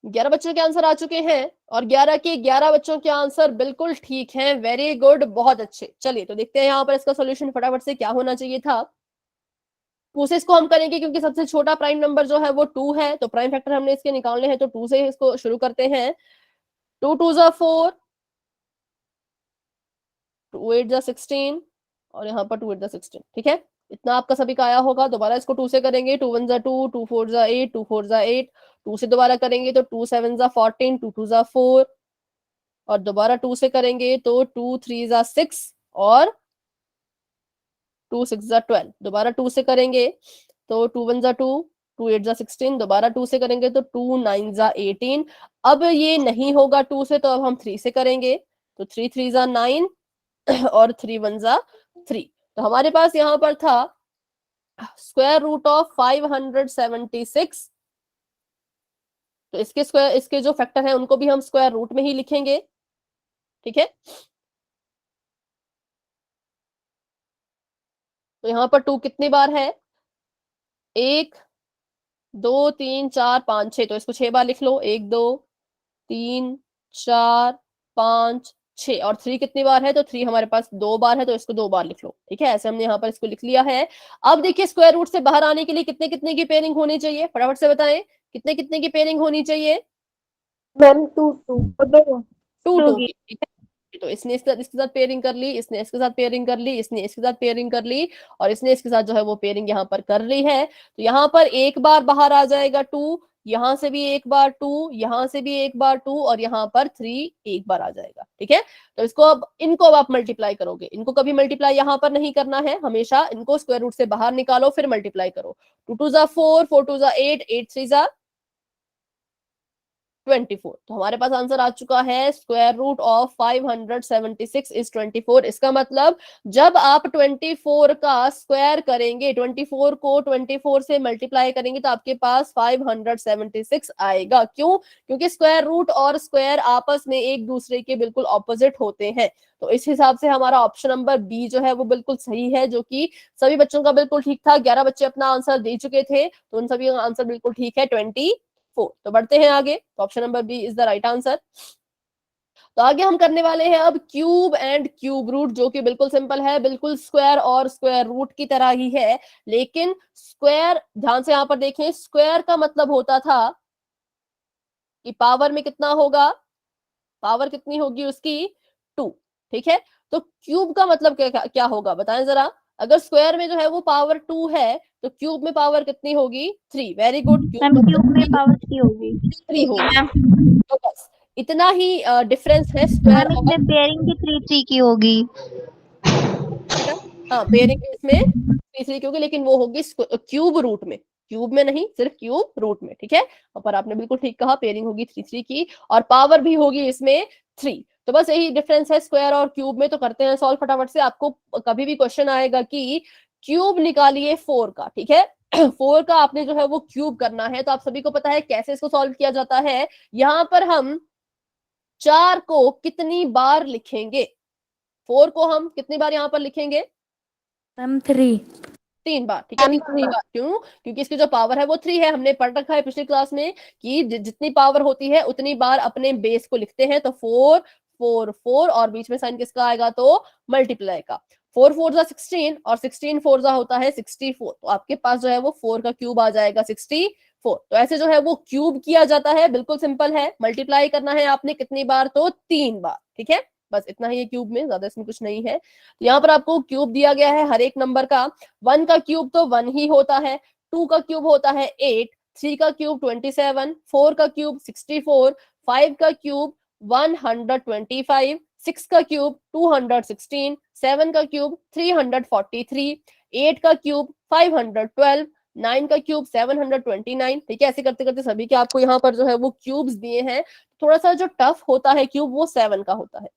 11 बच्चों के आंसर आ चुके हैं और 11 के 11 बच्चों के आंसर बिल्कुल ठीक हैं। वेरी गुड, बहुत अच्छे। चलिए तो देखते हैं यहाँ पर इसका सोल्यूशन फटाफट से क्या होना चाहिए था। टू से इसको हम करेंगे क्योंकि सबसे छोटा प्राइम नंबर जो है वो 2 है, तो प्राइम फैक्टर हमने इसके निकालने हैं, तो 2 से इसको शुरू करते हैं। 2 2 जा 4, 2 8 जा 16 और यहाँ पर 2 8 जा 16, ठीक है। इतना आपका सभी का आया होगा। दोबारा इसको 2 से करेंगे, 2 1 जा 2, 2 4 जा 8, 2 4 जा 8। 2 से दोबारा करेंगे तो 2 7 जा 14, 2 2 जा 4 और दोबारा 2 से करेंगे तो 2 3 जा 6 और 2 6 जा 12। दोबारा 2 से करेंगे तो 2 1 जा 2, 2 8 जा 16। दोबारा 2 से करेंगे तो 2 9 जा 18। अब ये नहीं होगा 2 से, तो अब हम 3 से करेंगे तो 3 3 जा 9 और 3 1 जा 3। तो हमारे पास यहाँ पर था स्क्वायर रूट ऑफ 576। तो इसके स्क्वायर, इसके जो फैक्टर है उनको भी हम स्क्वायर रूट में ही लिखेंगे, ठीक है। तो यहाँ पर 2 कितनी बार है? 1 2 3 4 5 6, तो इसको 6 बार लिख लो। 1 2 3 4 5 6 और 3 कितनी बार है? तो 3 हमारे पास 2 बार है, तो इसको 2 बार लिख लो, ठीक है। ऐसे हमने यहाँ पर इसको लिख लिया है। अब देखिए स्क्वायर रूट से बाहर आने के लिए कितने कितने की पेयरिंग होनी चाहिए, फटाफट से बताएं। कितने कितने की पेयरिंग होनी चाहिए? मैम 2 2 दो 2 2 होगी। की, ठीक है। तो इसने इसके साथ पेयरिंग कर ली, इसने इसके साथ पेयरिंग कर ली, इसने इसके साथ पेयरिंग कर ली और इसने इसके साथ जो है वो पेयरिंग यहाँ पर कर ली है। तो यहाँ पर एक बार बाहर आ जाएगा 2, यहाँ से भी एक बार 2, यहाँ से भी एक बार 2 और यहाँ पर 3 एक बार आ जाएगा, ठीक है। तो इसको अब, इनको अब आप मल्टीप्लाई करोगे, इनको कभी मल्टीप्लाई यहाँ पर नहीं करना है, हमेशा इनको स्क्वायर रूट से बाहर निकालो फिर मल्टीप्लाई करो। 2 2 जा 4, 4 2 जा 8, 8 3 जा 24। तो हमारे पास आंसर आ चुका है स्क्वायर रूट ऑफ 576 इज 24। इसका मतलब जब आप 24 का स्क्वायर करेंगे, 24 को 24 से मल्टीप्लाई करेंगे तो आपके पास 576 आएगा। क्यों? क्योंकि स्क्वायर रूट और स्क्वायर आपस में एक दूसरे के बिल्कुल ऑपोजिट होते हैं। तो इस हिसाब से हमारा ऑप्शन नंबर बी जो है वो बिल्कुल सही है, जो कि सभी बच्चों का बिल्कुल ठीक था। 11 बच्चे अपना आंसर दे चुके थे, तो उन सभी का आंसर बिल्कुल ठीक है, 24। तो बढ़ते हैं आगे। तो option number B is the right answer. तो आगे हम करने वाले हैं अब क्यूब एंड क्यूब रूट, जो कि बिल्कुल सिंपल है, बिल्कुल स्क्वायर और स्क्वायर रूट की तरह ही है। लेकिन स्क्वायर, ध्यान से यहाँ पर देखें, स्क्वायर का मतलब होता था कि पावर में कितना होगा, पावर कितनी होगी उसकी, 2, ठीक है। तो क्यूब का मतलब क्या क्या होगा बताएं जरा। अगर स्क्वायर में जो है वो पावर 2 है तो क्यूब में पावर कितनी होगी, 3। Very good, ma'am cube cube में पावर 3 होगी। 3 होगी। तो बस इतना ही डिफरेंस है स्क्वायर मैम और, इसमें पेयरिंग भी 3 3 की होगी। बेटा हाँ पेयरिंग इसमें तीसरी क्योंकि, लेकिन वो होगी क्यूब रूट में, क्यूब में नहीं, सिर्फ क्यूब रूट में, ठीक है। पर आपने बिल्कुल ठीक कहा, पेयरिंग होगी 3 3 की और पावर भी होगी इसमें 3। तो बस यही डिफरेंस है स्क्वायर और क्यूब में। तो करते हैं सॉल्व फटाफट से। आपको कभी भी क्वेश्चन आएगा कि क्यूब निकालिए 4 का, ठीक है। 4 का आपने जो है वो क्यूब करना है, तो आप सभी को पता है कैसे इसको सॉल्व किया जाता है। यहाँ पर हम 4 को कितनी बार लिखेंगे? 4 को हम कितनी बार यहाँ पर लिखेंगे? मैम 3। 3 बार, ठीक है। मैम 3 बार क्यों? क्योंकि इसकी जो पावर है वो 3 है। हमने पढ़ रखा है पिछली क्लास में कि जितनी पावर होती है उतनी बार अपने बेस को लिखते हैं। तो 4 4 4 और बीच में साइन किसका आएगा? तो मल्टीप्लाई का। 4 4 जा 16 और 16 4 जा होता है 64। तो आपके पास जो है वो 4 का क्यूब आ जाएगा 64। तो ऐसे जो है वो क्यूब किया जाता है। बिल्कुल सिंपल है। मल्टीप्लाई करना है आपने कितनी बार? तो 3 बार, ठीक है। बस इतना ही है क्यूब में, ज्यादा इसमें कुछ नहीं है। तो यहाँ पर आपको क्यूब दिया गया है हर एक नंबर का। 1 का क्यूब तो 1 ही होता है, 2 का क्यूब होता है 8, 3 का क्यूब 27, 4 का क्यूब 64, 5 का क्यूब 125, 6 का क्यूब 216, 7 का क्यूब 343, 8 का क्यूब 512, 9 का क्यूब 729। ठीक है, ऐसे करते करते सभी के आपको यहाँ पर जो है वो क्यूब्स दिए हैं। थोड़ा सा जो टफ होता है क्यूब वो 7 का होता है।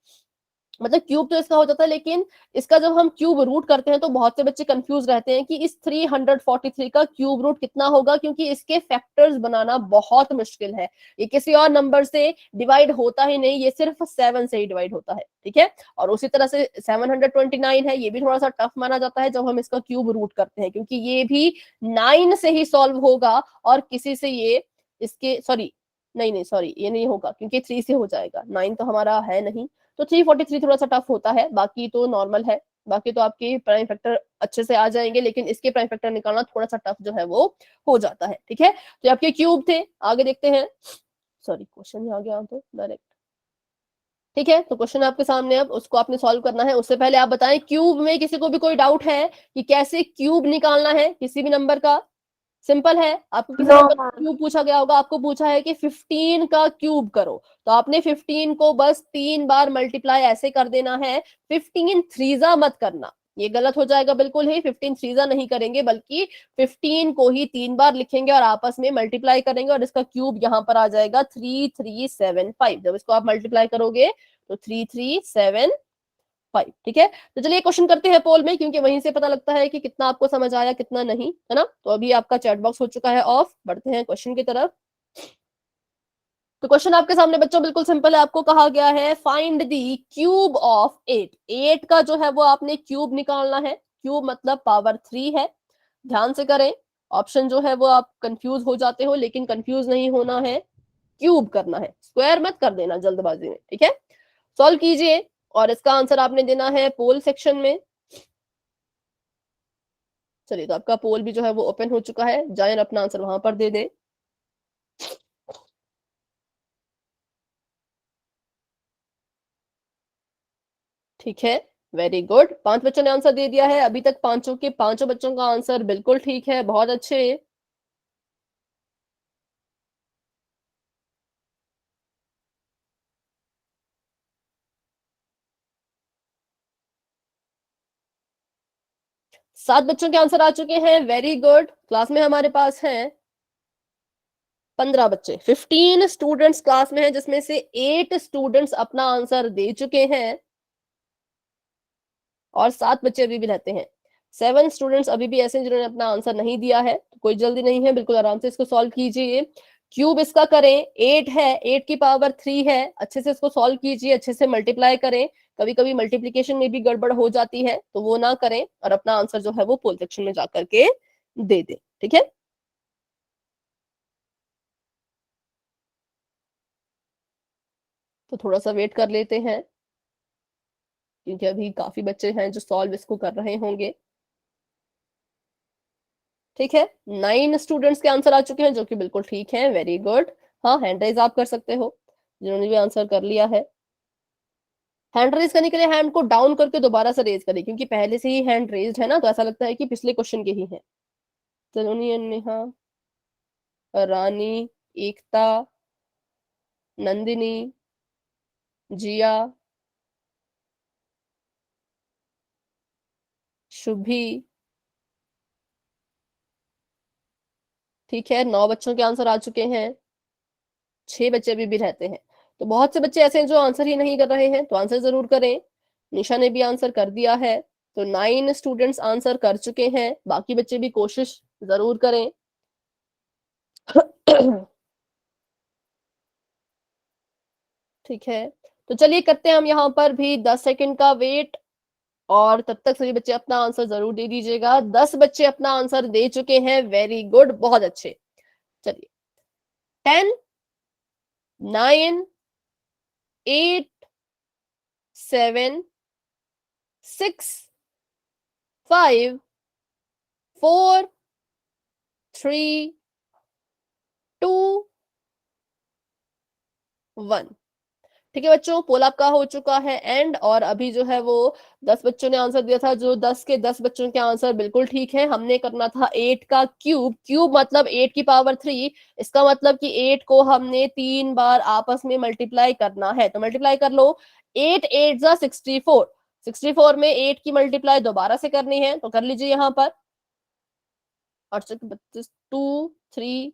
मतलब क्यूब तो इसका हो जाता है, लेकिन इसका जब हम क्यूब रूट करते हैं तो बहुत से बच्चे कंफ्यूज रहते हैं कि इस 343 का क्यूब रूट कितना होगा, क्योंकि इसके फैक्टर्स बनाना बहुत मुश्किल है। ये किसी और नंबर से डिवाइड होता ही नहीं, ये सिर्फ 7 से ही डिवाइड होता है, ठीक है। और उसी तरह से 729 है, ये भी थोड़ा सा टफ माना जाता है जब हम इसका क्यूब रूट करते हैं, क्योंकि ये भी 9 से ही सॉल्व होगा और किसी से ये इसके सॉरी नहीं नहीं सॉरी ये नहीं होगा, क्योंकि 3 से हो जाएगा, 9 तो हमारा है नहीं। तो 343 थोड़ा सा टफ होता है, बाकी तो नॉर्मल है। बाकी तो आपके प्राइम फैक्टर अच्छे से आ जाएंगे, लेकिन इसके प्राइम फैक्टर निकालना थोड़ा सा टफ जो है वो हो जाता है, ठीक है। तो आपके क्यूब थे, आगे देखते हैं। सॉरी क्वेश्चन आ गया तो डायरेक्ट, ठीक है। तो क्वेश्चन आपके सामने, अब उसको आपने सॉल्व करना है। उससे पहले आप बताएं क्यूब में किसी को भी कोई डाउट है कि कैसे क्यूब निकालना है किसी भी नंबर का? सिंपल है। आपको किसी नो नंबर का मैम। क्यूब पूछा गया होगा, आपको पूछा है कि 15 का क्यूब करो, तो आपने 15 को बस 3 बार मल्टीप्लाई ऐसे कर देना है। 15 थ्रीजा मत करना, ये गलत हो जाएगा बिल्कुल ही। 15 थ्रीजा नहीं करेंगे, बल्कि 15 को ही 3 बार लिखेंगे और आपस में मल्टीप्लाई करेंगे, और इसका क्यूब यहाँ पर आ जाएगा 3375। जब इसको आप मल्टीप्लाई करोगे तो 3375, ठीक है। तो चलिए क्वेश्चन करते हैं पोल में, क्योंकि वहीं से पता लगता है कि कितना आपको समझ आया कितना नहीं, है ना। तो अभी आपका चैट बॉक्स हो चुका है ऑफ, बढ़ते हैं क्वेश्चन की तरफ। तो क्वेश्चन आपके सामने बच्चों बिल्कुल सिंपल है। आपको कहा गया है फाइंड दी क्यूब ऑफ 8। 8 का जो है वो आपने क्यूब निकालना है। क्यूब मतलब पावर 3 है, ध्यान से करें। ऑप्शन जो है वो आप कंफ्यूज हो जाते हो, लेकिन कंफ्यूज नहीं होना है, क्यूब करना है, स्क्वायर मत कर देना जल्दबाजी में, ठीक है। सॉल्व कीजिए और इसका आंसर आपने देना है पोल सेक्शन में। चलिए, तो आपका पोल भी जो है वो ओपन हो चुका है, जाए अपना आंसर वहां पर दे दें। ठीक है, वेरी गुड। 5 बच्चों ने आंसर दे दिया है अभी तक। पांचों के पांचों बच्चों का आंसर बिल्कुल ठीक है, बहुत अच्छे। सात बच्चों के आंसर आ चुके हैं, वेरी गुड। क्लास में हमारे पास हैं 15 बच्चे। 15 स्टूडेंट्स क्लास में हैं, जिसमें से 8 स्टूडेंट्स अपना आंसर दे चुके हैं और 7 बच्चे अभी भी रहते हैं। 7 स्टूडेंट्स अभी भी ऐसे हैं जिन्होंने अपना आंसर नहीं दिया है। तो कोई जल्दी नहीं है, बिल्कुल आराम से इसको सॉल्व कीजिए। क्यूब इसका करें, 8 है, 8 की पावर 3 है, अच्छे से इसको सॉल्व कीजिए, अच्छे से मल्टीप्लाई करें। कभी कभी मल्टीप्लीकेशन में भी गड़बड़ हो जाती है, तो वो ना करें और अपना आंसर जो है वो पोल सेक्शन में जाकर के दे दें, ठीक है। तो थोड़ा सा वेट कर लेते हैं, क्योंकि अभी काफी बच्चे हैं जो सॉल्व इसको कर रहे होंगे। ठीक है, 9 स्टूडेंट्स के आंसर आ चुके हैं, जो कि बिल्कुल ठीक है, वेरी गुड। हाँ, हैंड रेज आप कर सकते हो जिन्होंने भी आंसर कर लिया है। हैंड रेज करने के लिए हैंड को डाउन करके दोबारा से रेज करें, क्योंकि पहले से ही हैंड रेज्ड है ना, तो ऐसा लगता है कि पिछले क्वेश्चन के ही है। सलोनी, नेहा, रानी, एकता, नंदिनी, जिया, शुभी, ठीक है। 9 बच्चों के आंसर आ चुके हैं, 6 बच्चे अभी भी रहते हैं। तो बहुत से बच्चे ऐसे हैं जो आंसर ही नहीं कर रहे हैं, तो आंसर जरूर करें। निशा ने भी आंसर कर दिया है। तो 9 स्टूडेंट्स आंसर कर चुके हैं, बाकी बच्चे भी कोशिश जरूर करें। ठीक है, तो चलिए करते हैं हम यहाँ पर भी 10 सेकंड का वेट, और तब तक सभी बच्चे अपना आंसर जरूर दे दीजिएगा। 10 बच्चे अपना आंसर दे चुके हैं, वेरी गुड, बहुत अच्छे। चलिए 10, 9, 8, 7, 6, 5, 4, 3, 2, 1। ठीक है बच्चों, पोल आपका हो चुका है एंड, और अभी जो है वो 10 बच्चों ने आंसर दिया था, जो 10 के 10 बच्चों के आंसर बिल्कुल ठीक है। हमने करना था 8 का क्यूब, क्यूब मतलब 8 की पावर 3, इसका मतलब कि 8 को हमने 3 बार आपस में मल्टीप्लाई करना है, तो मल्टीप्लाई कर लो। 8 8 जा 64, 64 में 8 की मल्टीप्लाई दोबारा से करनी है, तो कर लीजिए यहाँ पर। 8 32, 2 3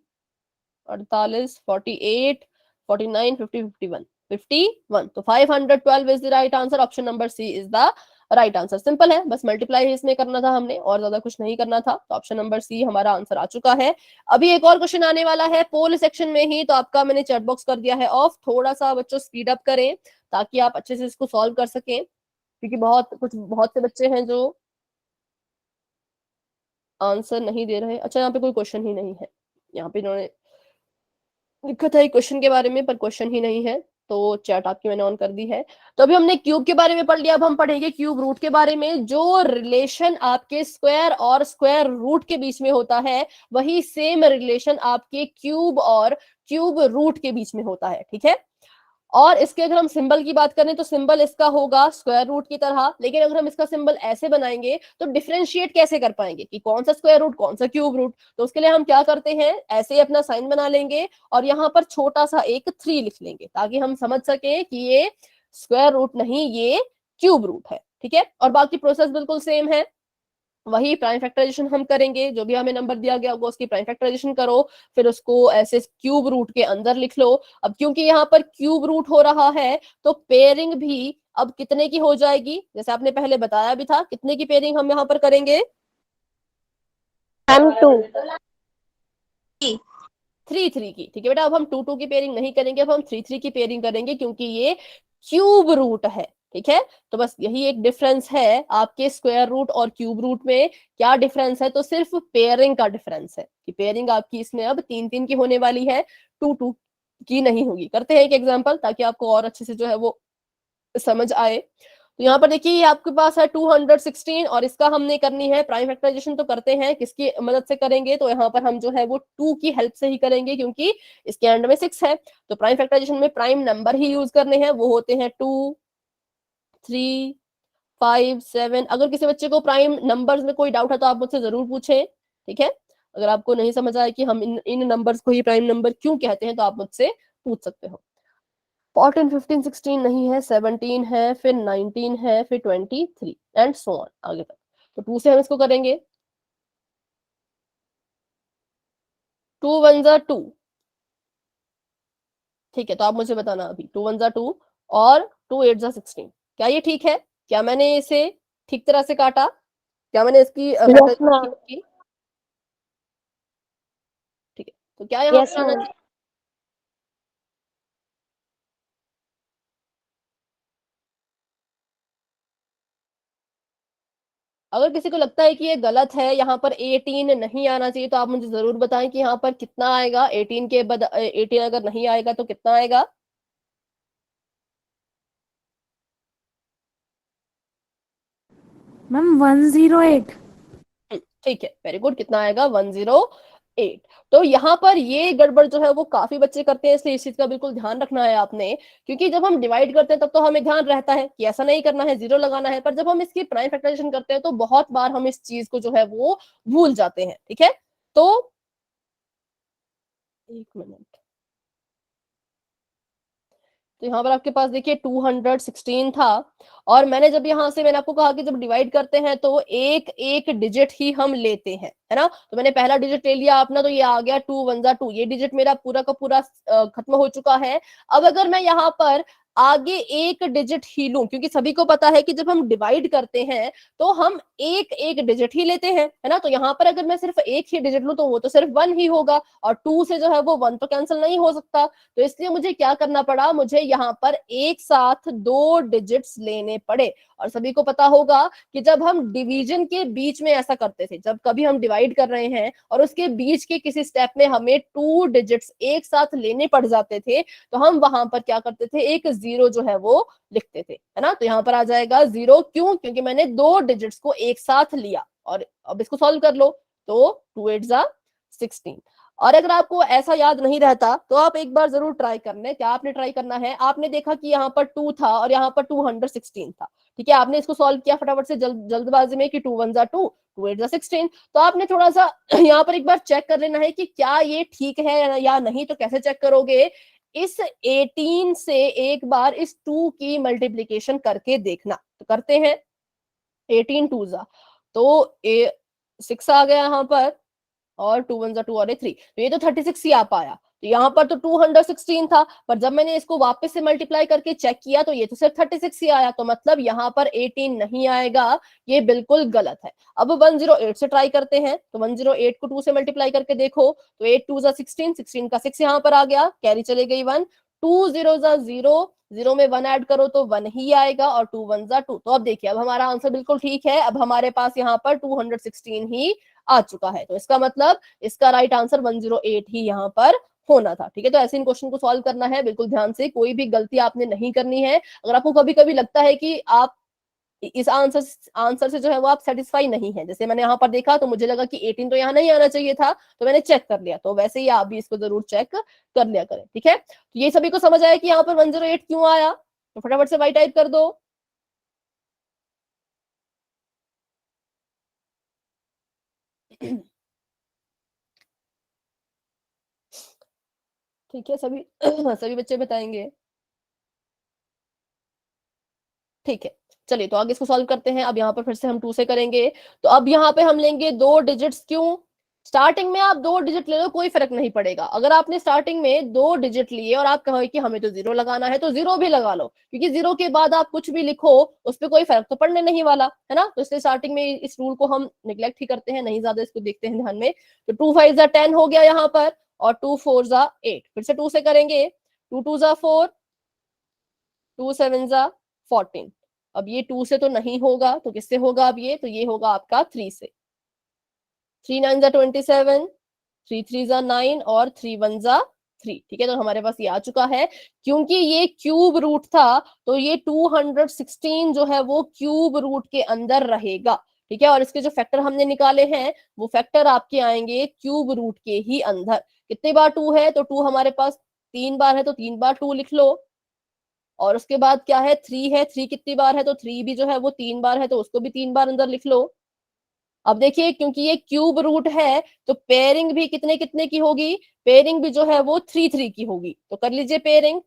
48, 48, 49, 50, 51, 51, तो 512 is the right answer. Option number C is the right answer. Simple है, बस मल्टीप्लाई इसमें करना था हमने, और ज्यादा कुछ नहीं करना था, तो ऑप्शन नंबर सी हमारा आंसर आ चुका है। अभी एक और क्वेश्चन आने वाला है पोल सेक्शन में ही, तो आपका मैंने चैट बॉक्स कर दिया है ऑफ। थोड़ा सा बच्चों स्पीड अप करें ताकि आप अच्छे से इसको सॉल्व कर सकें, क्योंकि बहुत से बच्चे हैं जो आंसर नहीं दे रहे। अच्छा, यहाँ पे कोई क्वेश्चन ही नहीं है, यहाँ पे इन्होंने लिखा था एक क्वेश्चन के बारे में, पर क्वेश्चन ही नहीं है, तो चैट आपकी मैंने ऑन कर दी है। तो अभी हमने क्यूब के बारे में पढ़ लिया, अब हम पढ़ेंगे क्यूब रूट के बारे में। जो रिलेशन आपके स्क्वायर और स्क्वायर रूट के बीच में होता है, वही सेम रिलेशन आपके क्यूब और क्यूब रूट के बीच में होता है, ठीक है। और इसके अगर हम सिंबल की बात करें तो सिंबल इसका होगा स्क्वायर रूट की तरह, लेकिन अगर हम इसका सिंबल ऐसे बनाएंगे तो डिफरेंशिएट कैसे कर पाएंगे कि कौन सा स्क्वायर रूट कौन सा क्यूब रूट। तो उसके लिए हम क्या करते हैं, ऐसे ही अपना साइन बना लेंगे और यहाँ पर छोटा सा एक 3 लिख लेंगे, ताकि हम समझ सके कि ये स्क्वायर रूट नहीं, ये क्यूब रूट है, ठीक है। और बाकी प्रोसेस बिल्कुल सेम है, वही प्राइम फैक्टराइजेशन हम करेंगे, जो भी हमें नंबर दिया गया होगा उसकी प्राइम फैक्टराइजेशन करो, फिर उसको ऐसे क्यूब रूट के अंदर लिख लो। अब क्योंकि यहाँ पर क्यूब रूट हो रहा है, तो पेयरिंग भी अब कितने की हो जाएगी, जैसे आपने पहले बताया भी था, कितने की पेयरिंग हम यहाँ पर करेंगे, मैम 2। 3 3 की। ठीक है बेटा, अब हम 2 2 की पेयरिंग नहीं करेंगे, अब हम 3 3 की पेयरिंग करेंगे, क्योंकि ये क्यूब रूट है, ठीक है। तो बस यही एक डिफरेंस है आपके स्क्वायर रूट और क्यूब रूट में। क्या डिफरेंस है, तो सिर्फ पेयरिंग का डिफरेंस है, कि पेयरिंग आपकी इसमें अब 3 3 की होने वाली है, 2 2 की नहीं होगी। करते हैं एक एग्जाम्पल, ताकि आपको और अच्छे से जो है वो समझ आए। तो यहाँ पर देखिए, आपके पास है 216, और इसका हमने करनी है प्राइम फैक्टराइजेशन, तो करते हैं किसकी मदद से करेंगे, तो यहाँ पर हम जो है वो 2 की हेल्प से ही करेंगे, क्योंकि इसके एंड में 6 है। तो प्राइम फैक्टराइजेशन में प्राइम नंबर ही यूज करने हैं, वो होते हैं 2, 3, 5, 7। अगर किसी बच्चे को प्राइम नंबर्स में कोई डाउट है तो आप मुझसे जरूर पूछें, ठीक है। अगर आपको नहीं समझ आए कि हम इन नंबर्स को ही प्राइम नंबर क्यों कहते हैं, तो आप मुझसे पूछ सकते हो। 14, 15, 16 नहीं है, 17 है, फिर 19 है, फिर 23 एंड सो ऑन आगे तक। तो 2 से हम इसको करेंगे, 2 1 जा 2, ठीक है। तो आप मुझे बताना अभी, 2 1 जा 2 और 2 8 जा 16, क्या ये ठीक है? क्या मैंने इसे ठीक तरह से काटा? क्या मैंने इसकी यस मैम। की? ठीक है, तो क्या यहाँ यस पर आना मैम। चाहिए? अगर किसी को लगता है कि ये गलत है, यहाँ पर 18 नहीं आना चाहिए, तो आप मुझे जरूर बताएं कि यहाँ पर कितना आएगा। 18 के बाद 18 अगर नहीं आएगा तो कितना आएगा? मैम 108। ठीक है, वेरी गुड। कितना आएगा? 108। तो यहाँ पर ये गड़बड़ जो है वो काफी बच्चे करते हैं, इसलिए इस चीज का बिल्कुल ध्यान रखना है आपने। क्योंकि जब हम डिवाइड करते हैं तब तो हमें ध्यान रहता है कि ऐसा नहीं करना है, जीरो लगाना है, पर जब हम इसकी प्राइम फैक्टराइजेशन करते हैं तो बहुत बार हम इस चीज को जो है वो भूल जाते हैं, ठीक है। तो एक मिनट, तो यहाँ पर आपके पास देखिए 216 था, और मैंने जब यहाँ से मैंने आपको कहा कि जब डिवाइड करते हैं तो एक एक डिजिट ही हम लेते हैं, है ना। तो मैंने पहला डिजिट ले लिया अपना, तो ये आ गया 2 1 जा 2, ये डिजिट मेरा पूरा का पूरा खत्म हो चुका है। अब अगर मैं यहाँ पर आगे एक डिजिट ही लूं, क्योंकि सभी को पता है कि जब हम डिवाइड करते हैं तो हम एक एक डिजिट ही लेते हैं, है ना। तो यहाँ पर अगर मैं सिर्फ एक ही डिजिट लूं तो वो तो सिर्फ 1 ही होगा, और 2 से जो है वो 1 तो कैंसिल नहीं हो सकता। तो इसलिए मुझे क्या करना पड़ा, मुझे यहाँ पर एक साथ 2 डिजिट्स लेने पड़े। और सभी को पता होगा कि जब हम डिवीजन के बीच में ऐसा करते थे, जब कभी हम डिवाइड कर रहे हैं और उसके बीच के किसी स्टेप में हमें 2 डिजिट्स एक साथ लेने पड़ जाते थे, तो हम वहां पर क्या करते थे, एक 0 जो है वो लिखते थे, है ना। तो यहाँ पर आ जाएगा 0, क्यों, क्योंकि मैंने 2 डिजिट्स को एक साथ लिया। और अब इसको सॉल्व कर लो, तो 2 8 जा 16। और अगर आपको ऐसा याद नहीं रहता तो आप एक बार जरूर ट्राई कर लें। क्या आपने ट्राई करना है, आपने देखा कि यहाँ पर 2 था और यहाँ पर 216 था, ठीक है। आपने इसको सॉल्व किया फटाफट से जल्दबाजी में कि 2 1 जा 2, 2 8 जा 16। तो आपने थोड़ा सा यहाँ पर एक बार चेक कर लेना है कि क्या ये ठीक है या नहीं। तो कैसे चेक करोगे, इस 18 से एक बार इस 2 की मल्टीप्लीकेशन करके देखना। तो करते हैं, 18 2 जा, तो 6 आ गया यहाँ पर, और 2 1 जा 2 और 3, तो ये तो 36 ही आ पाया। तो यहाँ पर तो 216 था, पर जब मैंने इसको वापस से मल्टीप्लाई करके चेक किया तो ये तो सिर्फ 36 ही आया। तो मतलब यहाँ पर 18 नहीं आएगा, ये बिल्कुल गलत है। अब 108 से ट्राई करते हैं। तो 108 को 2 से मल्टीप्लाई करके देखो, तो 8 2 जा 16, 16 का 6 यहाँ पर आ गया, कैरी चले गई 1, 2 0 जा 0, 0 में 1 ऐड करो तो 1 ही आएगा, और 2 1 जा 2। तो अब देखिए, अब हमारा आंसर बिल्कुल ठीक है। अब हमारे पास यहाँ पर 216 ही आ चुका है। तो इसका मतलब इसका राइट आंसर 108 ही यहाँ पर होना था, ठीक है। तो ऐसे इन क्वेश्चन को सॉल्व करना है बिल्कुल ध्यान से, कोई भी गलती आपने नहीं करनी है। अगर आपको कभी कभी लगता है कि आप इस आंसर से जो है वो आप सेटिस्फाई नहीं है, जैसे मैंने यहाँ पर देखा तो मुझे लगा कि 18 तो यहाँ नहीं आना चाहिए था, तो मैंने चेक कर लिया, तो वैसे ही आप भी इसको जरूर चेक कर लिया करें, ठीक है। तो ये सभी को समझ आया कि यहाँ पर 108 क्यों आया, तो फटाफट से वाई टाइप कर दो। ठीक है, सभी सभी बच्चे बताएंगे, ठीक है। चलिए, तो आगे इसको सॉल्व करते हैं। अब यहाँ पर फिर से हम 2 से करेंगे। तो अब यहाँ पे हम लेंगे 2 डिजिट्स, क्यों, स्टार्टिंग में आप 2 डिजिट ले लो, कोई फर्क नहीं पड़ेगा। अगर आपने स्टार्टिंग में 2 डिजिट लिए और आप कहो कि हमें तो 0 लगाना है, तो 0 भी लगा लो, क्योंकि 0 के बाद आप कुछ भी लिखो उस पर कोई फर्क तो पड़ने नहीं वाला, है ना। तो इसलिए स्टार्टिंग में इस रूल को हम निग्लेक्ट ही करते हैं, नहीं ज्यादा इसको देखते हैं ध्यान में। तो 2 5 जा 10 हो गया यहाँ पर, और 2 4 जा 8, फिर से 2 से करेंगे। 2 2 जा 4, 2 7 जा 14। अब ये 2 से तो नहीं होगा, तो किससे होगा अब ये, तो ये होगा आपका 3 से। 3 9 जा 27, 3 3 जा 9, और 3 1 जा 3, ठीक है। तो हमारे पास ये आ चुका है। क्योंकि ये क्यूब रूट था तो ये 216 जो है वो क्यूब रूट के अंदर रहेगा, ठीक है। और इसके जो फैक्टर हमने निकाले हैं वो फैक्टर आपके आएंगे क्यूब रूट के ही अंदर। कितने बार 2 है, तो 2 हमारे पास 3 बार है, तो 3 बार 2 लिख लो। और उसके बाद क्या है, 3 है, 3 कितनी बार है, तो 3 भी जो है वो 3 बार है, तो उसको भी 3 बार अंदर लिख लो। अब देखिए, क्योंकि ये क्यूब रूट है तो पेयरिंग भी कितने कितने की होगी, पेयरिंग भी जो है वो 3 3 की होगी। तो कर लीजिए पेयरिंग।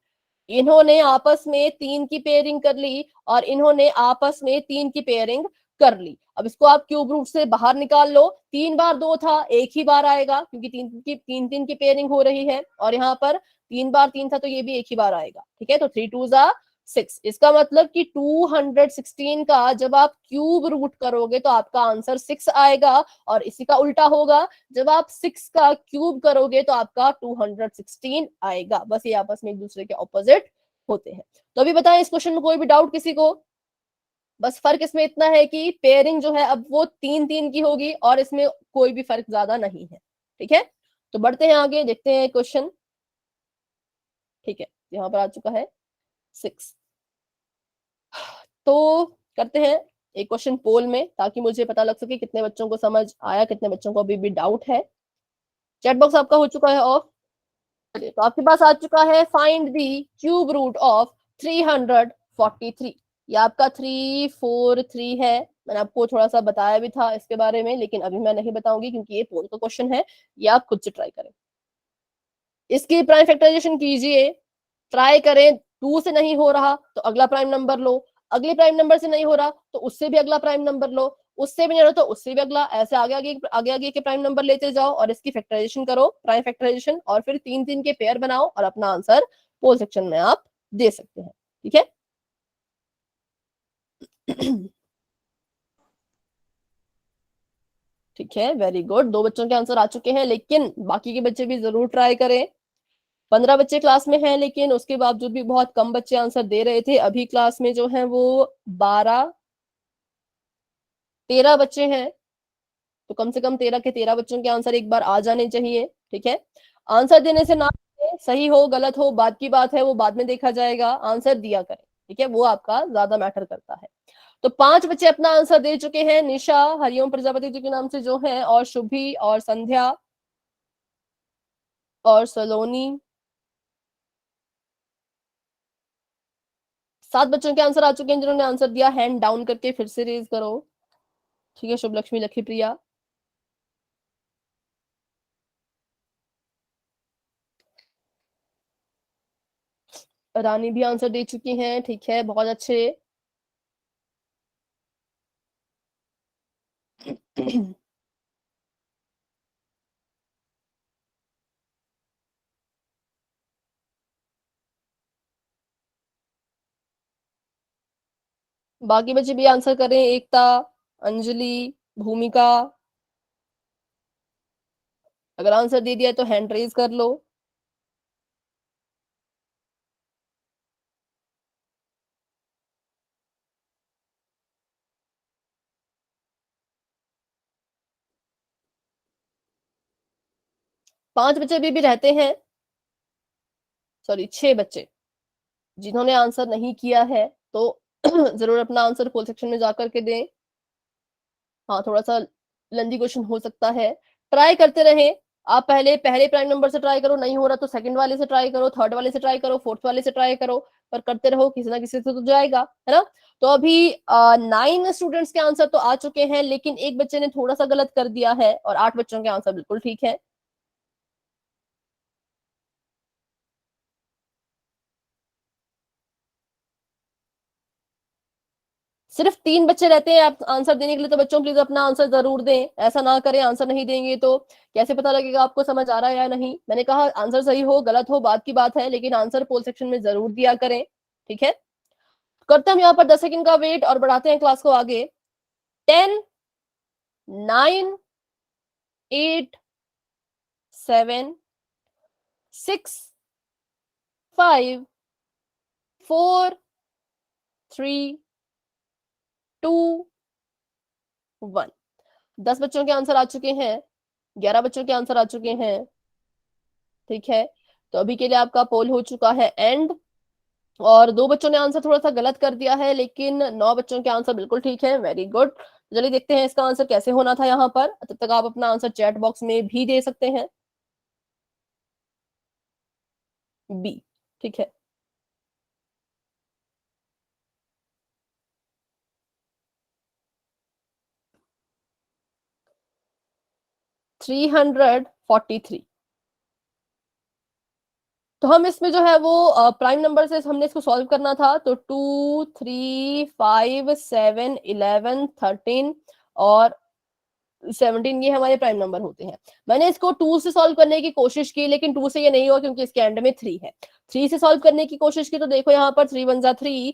इन्होंने आपस में 3 की पेयरिंग कर ली और इन्होंने आपस में 3 की पेयरिंग कर ली। अब इसको आप क्यूब रूट से बाहर निकाल लो। 3 बार 2 था, एक ही बार आएगा, क्योंकि 3 की पेयरिंग हो रही है, और यहाँ पर 3 बार 3 था तो ये भी एक ही बार आएगा, ठीक है। तो 3 2 जा 6, इसका मतलब कि 216 का जब आप क्यूब रूट करोगे तो आपका आंसर 6 आएगा, और इसी का उल्टा होगा, जब आप 6 का क्यूब करोगे तो आपका 216 आएगा। बस ये आपस में एक दूसरे के ऑपोजिट होते हैं। तो अभी बताएं, इस क्वेश्चन में कोई भी डाउट किसी को? बस फर्क इसमें इतना है कि पेयरिंग जो है अब वो 3 3 की होगी, और इसमें कोई भी फर्क ज्यादा नहीं है, ठीक है। तो बढ़ते हैं आगे, देखते हैं क्वेश्चन, ठीक है। यहाँ पर आ चुका है 6। तो करते हैं एक क्वेश्चन पोल में, ताकि मुझे पता लग सके कितने बच्चों को समझ आया, कितने बच्चों को अभी भी डाउट है। चैट बॉक्स आपका हो चुका है ऑफ। तो आपके पास आ चुका है, find the cube root of 343। ये आपका 343 है। मैंने आपको थोड़ा सा बताया भी था इसके बारे में, लेकिन अभी मैं नहीं बताऊंगी क्योंकि ये पोल का क्वेश्चन है। ये आप खुद से ट्राई करें, इसकी प्राइम फैक्टराइजेशन कीजिए, ट्राई करें। 2 से नहीं हो रहा तो अगला प्राइम नंबर लो, अगले प्राइम नंबर से नहीं हो रहा तो उससे भी अगला प्राइम नंबर लो, उससे भी नहीं हो रहा तो उससे भी अगला, ऐसे आगे आगे आगे के प्राइम नंबर लेते जाओ और इसकी फैक्टराइजेशन करो, प्राइम फैक्टराइजेशन, और फिर 3 3 के पेयर बनाओ और अपना आंसर पोल सेक्शन में आप दे सकते हैं। ठीक है। ठीक है, वेरी गुड। 2 बच्चों के आंसर आ चुके हैं, लेकिन बाकी के बच्चे भी जरूर ट्राई करें। 15 बच्चे क्लास में हैं, लेकिन उसके बावजूद भी बहुत कम बच्चे आंसर दे रहे थे। अभी क्लास में जो है वो 13 बच्चे हैं, तो कम से कम 13 के 13 बच्चों के आंसर एक बार आ जाने चाहिए। ठीक है, आंसर देने से ना, सही हो गलत हो बाद की बात है, वो बाद में देखा जाएगा, आंसर दिया करें। ठीक है, वो आपका ज्यादा मैटर करता है। तो 5 बच्चे अपना आंसर दे चुके हैं, निशा, हरिओम प्रजापति जी के नाम से जो है, और शुभी, और संध्या, और सलोनी। 7 बच्चों के आंसर आ चुके हैं जिन्होंने आंसर दिया। हैंड डाउन करके फिर से रेज करो। ठीक है, शुभ लक्ष्मी, लक्ष्मी प्रिया, रानी भी आंसर दे चुकी हैं। ठीक है, बहुत अच्छे। बाकी बच्चे भी आंसर करें। एकता, अंजलि, भूमिका, अगर आंसर दे दिया तो हैंड रेज कर लो। पांच बच्चे भी रहते हैं, सॉरी 6 बच्चे जिन्होंने आंसर नहीं किया है, तो जरूर अपना आंसर पोल सेक्शन में जाकर के दें। हाँ, थोड़ा सा लेंदी क्वेश्चन हो सकता है, ट्राई करते रहें। आप पहले प्राइम नंबर से ट्राई करो, नहीं हो रहा तो सेकंड वाले से ट्राई करो, थर्ड वाले से ट्राई करो, फोर्थ वाले से ट्राई करो, पर करते रहो, किसी ना किसी से तो जाएगा, है ना। तो अभी 9 स्टूडेंट्स के आंसर तो आ चुके हैं, लेकिन एक बच्चे ने थोड़ा सा गलत कर दिया है, और 8 बच्चों के आंसर बिल्कुल ठीक है। सिर्फ 3 बच्चे रहते हैं आप आंसर देने के लिए, तो बच्चों प्लीज अपना आंसर जरूर दें। ऐसा ना करें, आंसर नहीं देंगे तो कैसे पता लगेगा आपको समझ आ रहा है या नहीं। मैंने कहा आंसर सही हो गलत हो बात की बात है, लेकिन आंसर पोल सेक्शन में जरूर दिया करें। ठीक है, करते हम यहाँ पर 10 सेकंड का वेट और बढ़ाते हैं क्लास को आगे। 10, 9, 8, 7, 6, 5, 4, 3, 2, 1। 10 बच्चों के आंसर आ चुके हैं, 11 बच्चों के आंसर आ चुके हैं। ठीक है, तो अभी के लिए आपका पोल हो चुका है एंड, और 2 बच्चों ने आंसर थोड़ा सा गलत कर दिया है, लेकिन 9 बच्चों के आंसर बिल्कुल ठीक है। Very good. चलिए देखते हैं इसका आंसर कैसे होना था यहाँ पर। तब तक आप अपना आंसर चैट बॉक्स में भी दे सकते हैं। बी, ठीक है। 343। तो हम इसमें जो है वो प्राइम नंबर से हमने इसको सॉल्व करना था, तो 2, 3, 5, 7, 11, 13 और 17 ये हमारे प्राइम नंबर होते हैं। मैंने इसको 2 से सॉल्व करने की कोशिश की, लेकिन 2 से ये नहीं हुआ क्योंकि इसके एंड में 3 है। 3 से सॉल्व करने की कोशिश की, तो देखो यहाँ पर 3 1 3,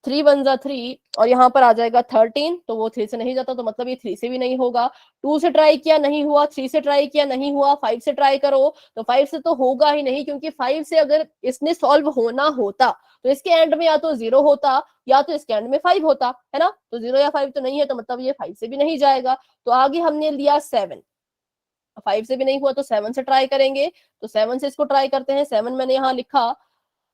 3 1 3, और यहाँ पर आ जाएगा 13, तो वो 3 से नहीं जाता, तो मतलब ये 3 से भी नहीं होगा। 2 से ट्राई किया नहीं हुआ, 3 से ट्राई किया नहीं हुआ, 5 से ट्राई करो, तो 5 से तो होगा ही नहीं, क्योंकि 5 से अगर इसने सॉल्व होना होता तो इसके एंड में या तो 0 होता या तो इसके एंड में 5 होता, है ना। तो 0 या 5 तो नहीं है, तो मतलब ये 5 से भी नहीं जाएगा। तो आगे हमने लिया 7, 5 से भी नहीं हुआ तो 7 से ट्राई करेंगे, तो 7 से इसको ट्राई करते हैं। 7 मैंने यहाँ लिखा,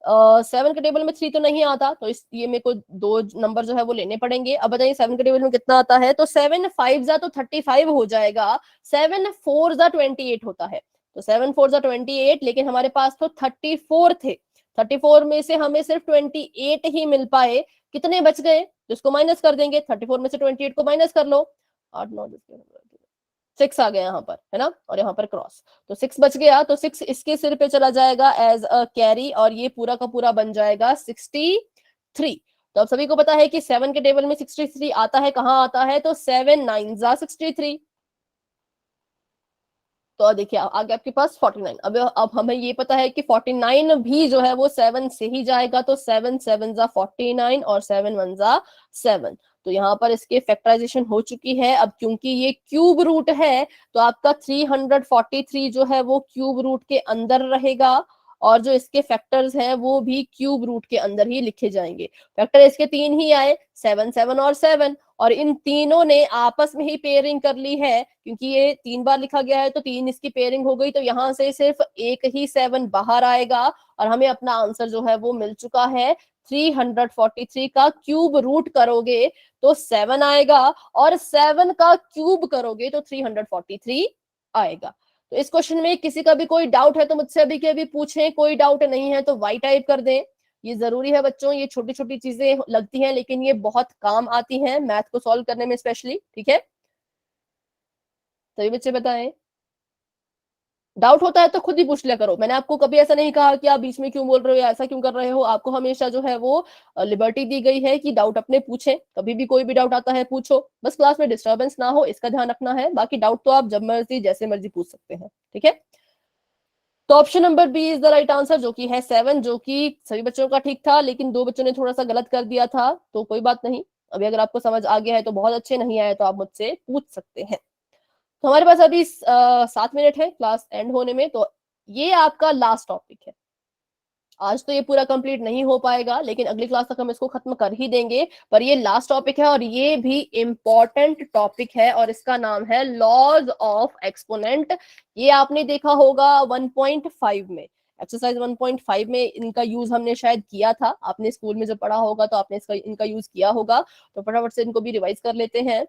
7 के टेबल में 3 तो नहीं आता, तो इस ये मेरे को 2 नंबर जो है वो लेने पड़ेंगे। अब बताइए 7 के टेबल में कितना आता है, तो 7 5 जा तो 35 हो जाएगा, 7 4 जा 28 होता है, तो 7 4 जा 28, लेकिन हमारे पास तो 34 थे। 34 में से हमें सिर्फ 28 ही मिल पाए। कितने बच गए, जिसको माइनस कर देंगे, 34 में से 28 को माइनस कर लो, 8 9 6 आ गया यहाँ पर, है ना, और यहाँ पर क्रॉस, तो 6 बच गया, तो 6 इसके सिर पे चला जाएगा एज अ कैरी, और ये पूरा का पूरा बन जाएगा 63। तो अब सभी को पता है कि 7 के टेबल में 63 आता है, कहाँ आता है, तो 7 9 जा 63। तो देखिए आगे आपके पास 49। अब हमें ये पता है कि 49 भी जो है वो 7 से ही जाएगा, तो 7 7 जा 49 और 7 1 जा 7। तो यहाँ पर इसके फैक्टराइजेशन हो चुकी है। अब क्योंकि ये क्यूब रूट है तो आपका 343 जो है वो क्यूब रूट के अंदर रहेगा, और जो इसके फैक्टर्स हैं वो भी क्यूब रूट के अंदर ही लिखे जाएंगे। फैक्टर इसके 3 ही आए, 7 7 और 7, और इन तीनों ने आपस में ही पेयरिंग कर ली है। क्योंकि ये 3 बार लिखा गया है तो 3 इसकी पेयरिंग हो गई, तो यहाँ से सिर्फ एक ही 7 बाहर आएगा और हमें अपना आंसर जो है वो मिल चुका है। 343 का क्यूब रूट करोगे तो 7 आएगा, और 7 का क्यूब करोगे तो 343 आएगा। तो इस क्वेश्चन में किसी का भी कोई डाउट है तो मुझसे अभी के अभी पूछें, कोई डाउट नहीं है तो वाई टाइप कर दें। ये जरूरी है बच्चों, ये छोटी छोटी चीजें लगती हैं लेकिन ये बहुत काम आती हैं मैथ को सॉल्व करने में स्पेशली। ठीक है, सभी बच्चे बताएं। डाउट होता है तो खुद ही पूछ लिया करो। मैंने आपको कभी ऐसा नहीं कहा कि आप बीच में क्यों बोल रहे हो या ऐसा क्यों कर रहे हो। आपको हमेशा जो है वो लिबर्टी दी गई है कि डाउट अपने पूछें। कभी भी कोई भी डाउट आता है पूछो, बस क्लास में डिस्टर्बेंस ना हो इसका ध्यान रखना है। बाकी डाउट तो आप जब मर्जी जैसे मर्जी पूछ सकते हैं। ठीक है, तो option number B is the right answer, जो कि है 7, जो कि सभी बच्चों का ठीक था लेकिन 2 बच्चों ने थोड़ा सा गलत कर दिया था। तो कोई बात नहीं, अभी अगर आपको समझ आ गया है तो बहुत अच्छे, नहीं आए तो आप मुझसे पूछ सकते हैं। तो हमारे पास अभी 7 मिनट है क्लास एंड होने में, तो ये आपका लास्ट टॉपिक है। आज तो ये पूरा कंप्लीट नहीं हो पाएगा लेकिन अगली क्लास तक हम इसको खत्म कर ही देंगे। पर ये लास्ट टॉपिक है और ये भी इंपॉर्टेंट टॉपिक है, और इसका नाम है लॉज ऑफ एक्सपोनेंट। ये आपने देखा होगा 1.5 में, एक्सरसाइज 1.5 में इनका यूज हमने शायद किया था। आपने स्कूल में जब पढ़ा होगा तो आपने इनका यूज किया होगा, तो फटाफट से इनको भी रिवाइज कर लेते हैं।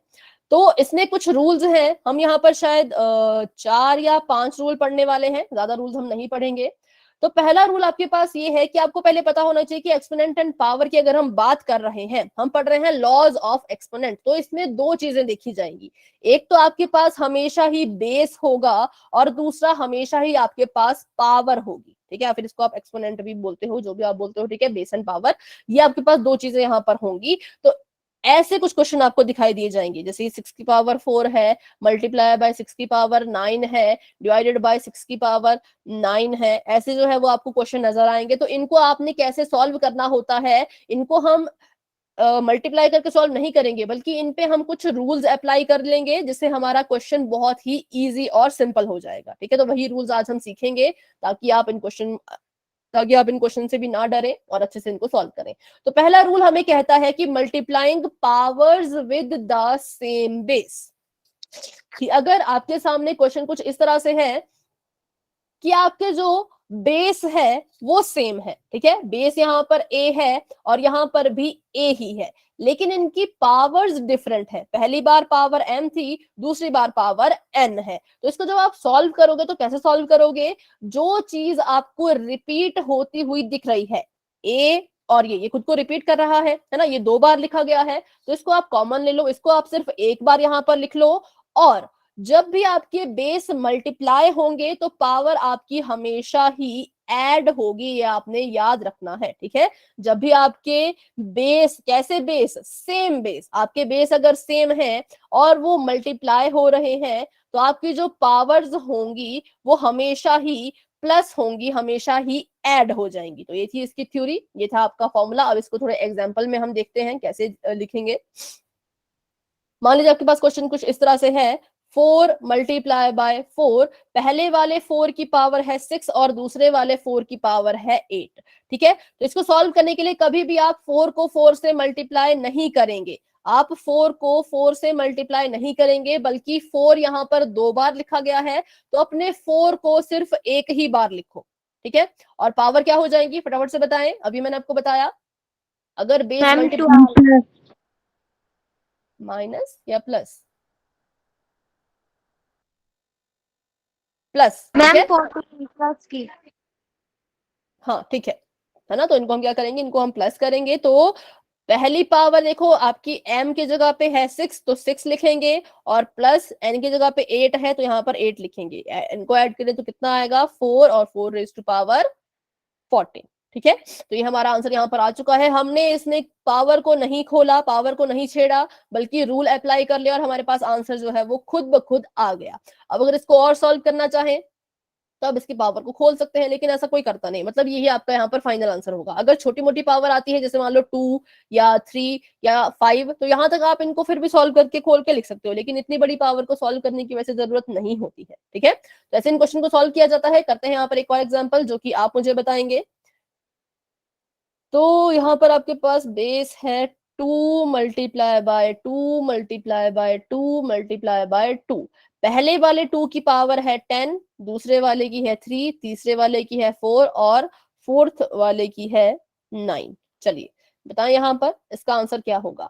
तो इसमें कुछ रूल्स हैं, हम यहाँ पर शायद 4 या 5 रूल पढ़ने वाले हैं, ज्यादा रूल्स हम नहीं पढ़ेंगे। तो पहला रूल आपके पास ये है कि आपको पहले पता होना चाहिए कि एक्सपोनेंट एंड पावर की अगर हम बात कर रहे हैं, हम पढ़ रहे हैं लॉज ऑफ एक्सपोनेंट, तो इसमें 2 चीजें देखी जाएंगी। एक तो आपके पास हमेशा ही बेस होगा और दूसरा हमेशा ही आपके पास पावर होगी। ठीक है, फिर इसको आप एक्सपोनेंट भी बोलते हो, जो भी आप बोलते हो, ठीक है, बेस एंड पावर, ये आपके पास 2 चीजें यहाँ पर होंगी। तो ऐसे कुछ क्वेश्चन आपको दिखाई दिए जाएंगे, जैसे 6 की पावर 4 है, मल्टीप्लाई बाय 6 की पावर 9 है, डिवाइडेड बाय 6 की पावर 9 है, ऐसे जो है वो आपको क्वेश्चन नजर आएंगे। तो इनको आपने कैसे सॉल्व करना होता है, इनको हम मल्टीप्लाई करके सॉल्व नहीं करेंगे बल्कि इन पे हम कुछ रूल्स अप्लाई कर लेंगे जिससे हमारा क्वेश्चन बहुत ही इजी और सिंपल हो जाएगा। ठीक है, तो वही रूल्स आज हम सीखेंगे ताकि आप इन क्वेश्चन से भी ना डरे और अच्छे से इनको सॉल्व करें। तो पहला रूल हमें कहता है कि multiplying powers with the same base. कि अगर आपके सामने क्वेश्चन कुछ इस तरह से है कि आपके जो बेस है वो सेम है, ठीक है, बेस यहाँ पर a है और यहाँ पर भी a ही है, लेकिन इनकी पावर्स डिफरेंट है। पहली बार पावर m थी, दूसरी बार पावर n है। तो इसको जब आप सॉल्व करोगे तो कैसे सॉल्व करोगे, जो चीज आपको रिपीट होती हुई दिख रही है, a और ये खुद को रिपीट कर रहा है ना, ये 2 बार लिखा गया है, तो इसको आप कॉमन ले लो, इसको आप सिर्फ 1 बार यहाँ पर लिख लो। और जब भी आपके बेस मल्टीप्लाई होंगे तो पावर आपकी हमेशा ही ऐड होगी, ये आपने याद रखना है। ठीक है, जब भी आपके बेस, कैसे बेस, सेम बेस, आपके बेस अगर सेम है और वो मल्टीप्लाई हो रहे हैं तो आपकी जो पावर्स होंगी वो हमेशा ही प्लस होंगी, हमेशा ही ऐड हो जाएंगी। तो ये थी इसकी थ्योरी, ये था आपका फॉर्मूला। अब इसको थोड़े एग्जाम्पल में हम देखते हैं कैसे लिखेंगे। मान लीजिए आपके पास क्वेश्चन कुछ इस तरह से है, 4 मल्टीप्लाई बाय 4, पहले वाले 4 की पावर है 6 और दूसरे वाले 4 की पावर है 8। ठीक है, तो इसको सॉल्व करने के लिए कभी भी आप 4 को 4 से मल्टीप्लाई नहीं करेंगे, आप 4 को 4 से मल्टीप्लाई नहीं करेंगे, बल्कि 4 यहाँ पर 2 बार लिखा गया है तो अपने 4 को सिर्फ 1 ही बार लिखो। ठीक है, और पावर क्या हो जाएंगी फटाफट से बताएं। अभी मैंने आपको बताया, अगर बेस मल्टीप्लाई माइनस या प्लस, प्लस, मैम 14 प्लस की। हाँ ठीक है ना, तो इनको हम क्या करेंगे, इनको हम प्लस करेंगे। तो पहली पावर देखो आपकी m की जगह पे है 6 तो 6 लिखेंगे, और प्लस n की जगह पे 8 है तो यहाँ पर 8 लिखेंगे। इनको ऐड करें तो कितना आएगा, 4 और 4 रेज टू पावर 14। ठीक है, तो ये हमारा आंसर यहाँ पर आ चुका है। हमने इसमें पावर को नहीं खोला, पावर को नहीं छेड़ा, बल्कि रूल अप्लाई कर लिया और हमारे पास आंसर जो है वो खुद ब खुद आ गया। अब अगर इसको और सॉल्व करना चाहें तो आप इसकी पावर को खोल सकते हैं, लेकिन ऐसा कोई करता नहीं, मतलब यही आपका यहाँ पर फाइनल आंसर होगा। अगर छोटी मोटी पावर आती है, जैसे मान लो 2 या 3 या 5, तो यहाँ तक आप इनको फिर भी सॉल्व करके खोल के लिख सकते हो, लेकिन इतनी बड़ी पावर को सॉल्व करने की वैसे जरूरत नहीं होती है। ठीक है, तो ऐसे इन क्वेश्चन को सॉल्व किया जाता है। करते हैं यहाँ पर एक और एग्जाम्पल जो कि आप मुझे बताएंगे। तो यहाँ पर आपके पास बेस है 2 multiply by 2 multiply by 2 multiply by 2। पहले वाले 2 की पावर है 10, दूसरे वाले की है 3, तीसरे वाले की है 4 और फोर्थ वाले की है 9। चलिए बताएं यहाँ पर इसका आंसर क्या होगा।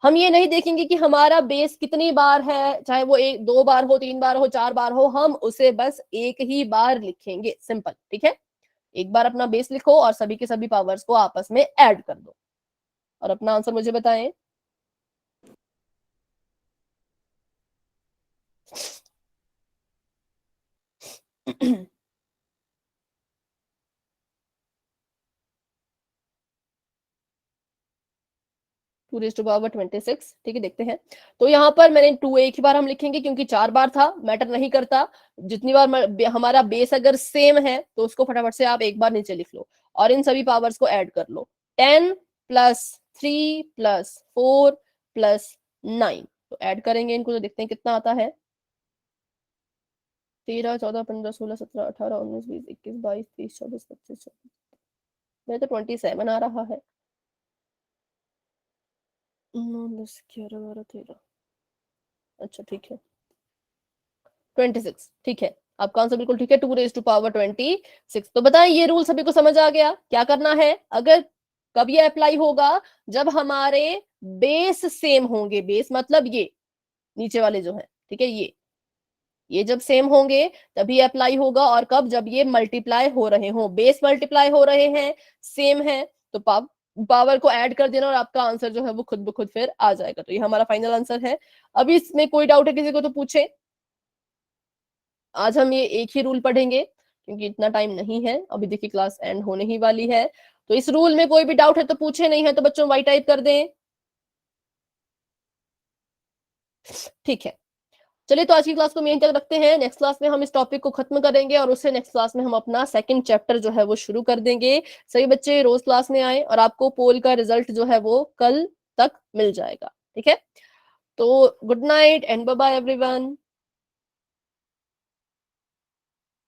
हम ये नहीं देखेंगे कि हमारा बेस कितनी बार है, चाहे वो 2 बार हो, 3 बार हो, 4 बार हो, हम उसे बस एक ही बार लिखेंगे, सिंपल। ठीक है, एक बार अपना बेस लिखो और सभी के सभी पावर्स को आपस में ऐड कर दो और अपना आंसर मुझे बताएं। Two raise to power 26। ठीक है, देखते हैं। तो यहाँ पर मैंने 2 एक ही बार हम लिखेंगे क्योंकि 4 बार था, मैटर नहीं करता। जितनी बार हमारा बेस अगर सेम है तो उसको फटाफट से आप एक बार नीचे लिख लो और इन सभी पावर्स को ऐड कर लो। 10 प्लस 3 प्लस 4 प्लस 9, तो ऐड करेंगे इनको तो देखते हैं कितना आता है। 13 14 15 16 17 18 19 20 21 22 23 24 25 26, मेरे तो 27 आ रहा है। 9 10 11 12 13, अच्छा ठीक है 26। ठीक है, आपका आंसर बिल्कुल ठीक है, 2 रेज़ टू पावर 26। तो बताएं ये रूल सभी को समझ आ गया? क्या करना है, अगर कब ये अप्लाई होगा, जब हमारे बेस सेम होंगे। बेस मतलब ये नीचे वाले जो है, ठीक है, ये जब सेम होंगे तभी अप्लाई होगा। और कब, जब ये मल्टीप्लाई हो रहे हो, बेस मल्टीप्लाई हो रहे हैं, सेम है, तो पावर को ऐड कर देना और आपका आंसर जो है वो खुद ब खुद फिर आ जाएगा। तो ये हमारा फाइनल आंसर है। अभी इसमें कोई डाउट है किसी को तो पूछे। आज हम ये एक ही रूल पढ़ेंगे क्योंकि इतना टाइम नहीं है, अभी देखिए क्लास एंड होने ही वाली है। तो इस रूल में कोई भी डाउट है तो पूछे, नहीं है तो बच्चों वाई टाइप कर दें। ठीक है, चलिए तो आज की क्लास को हम यहीं तक रखते हैं। नेक्स्ट क्लास में हम इस टॉपिक को खत्म करेंगे और उससे नेक्स्ट क्लास में हम अपना सेकंड चैप्टर जो है वो शुरू कर देंगे। सभी बच्चे रोज क्लास में आए और आपको पोल का रिजल्ट जो है वो कल तक मिल जाएगा। ठीक है, तो good night and bye bye everyone.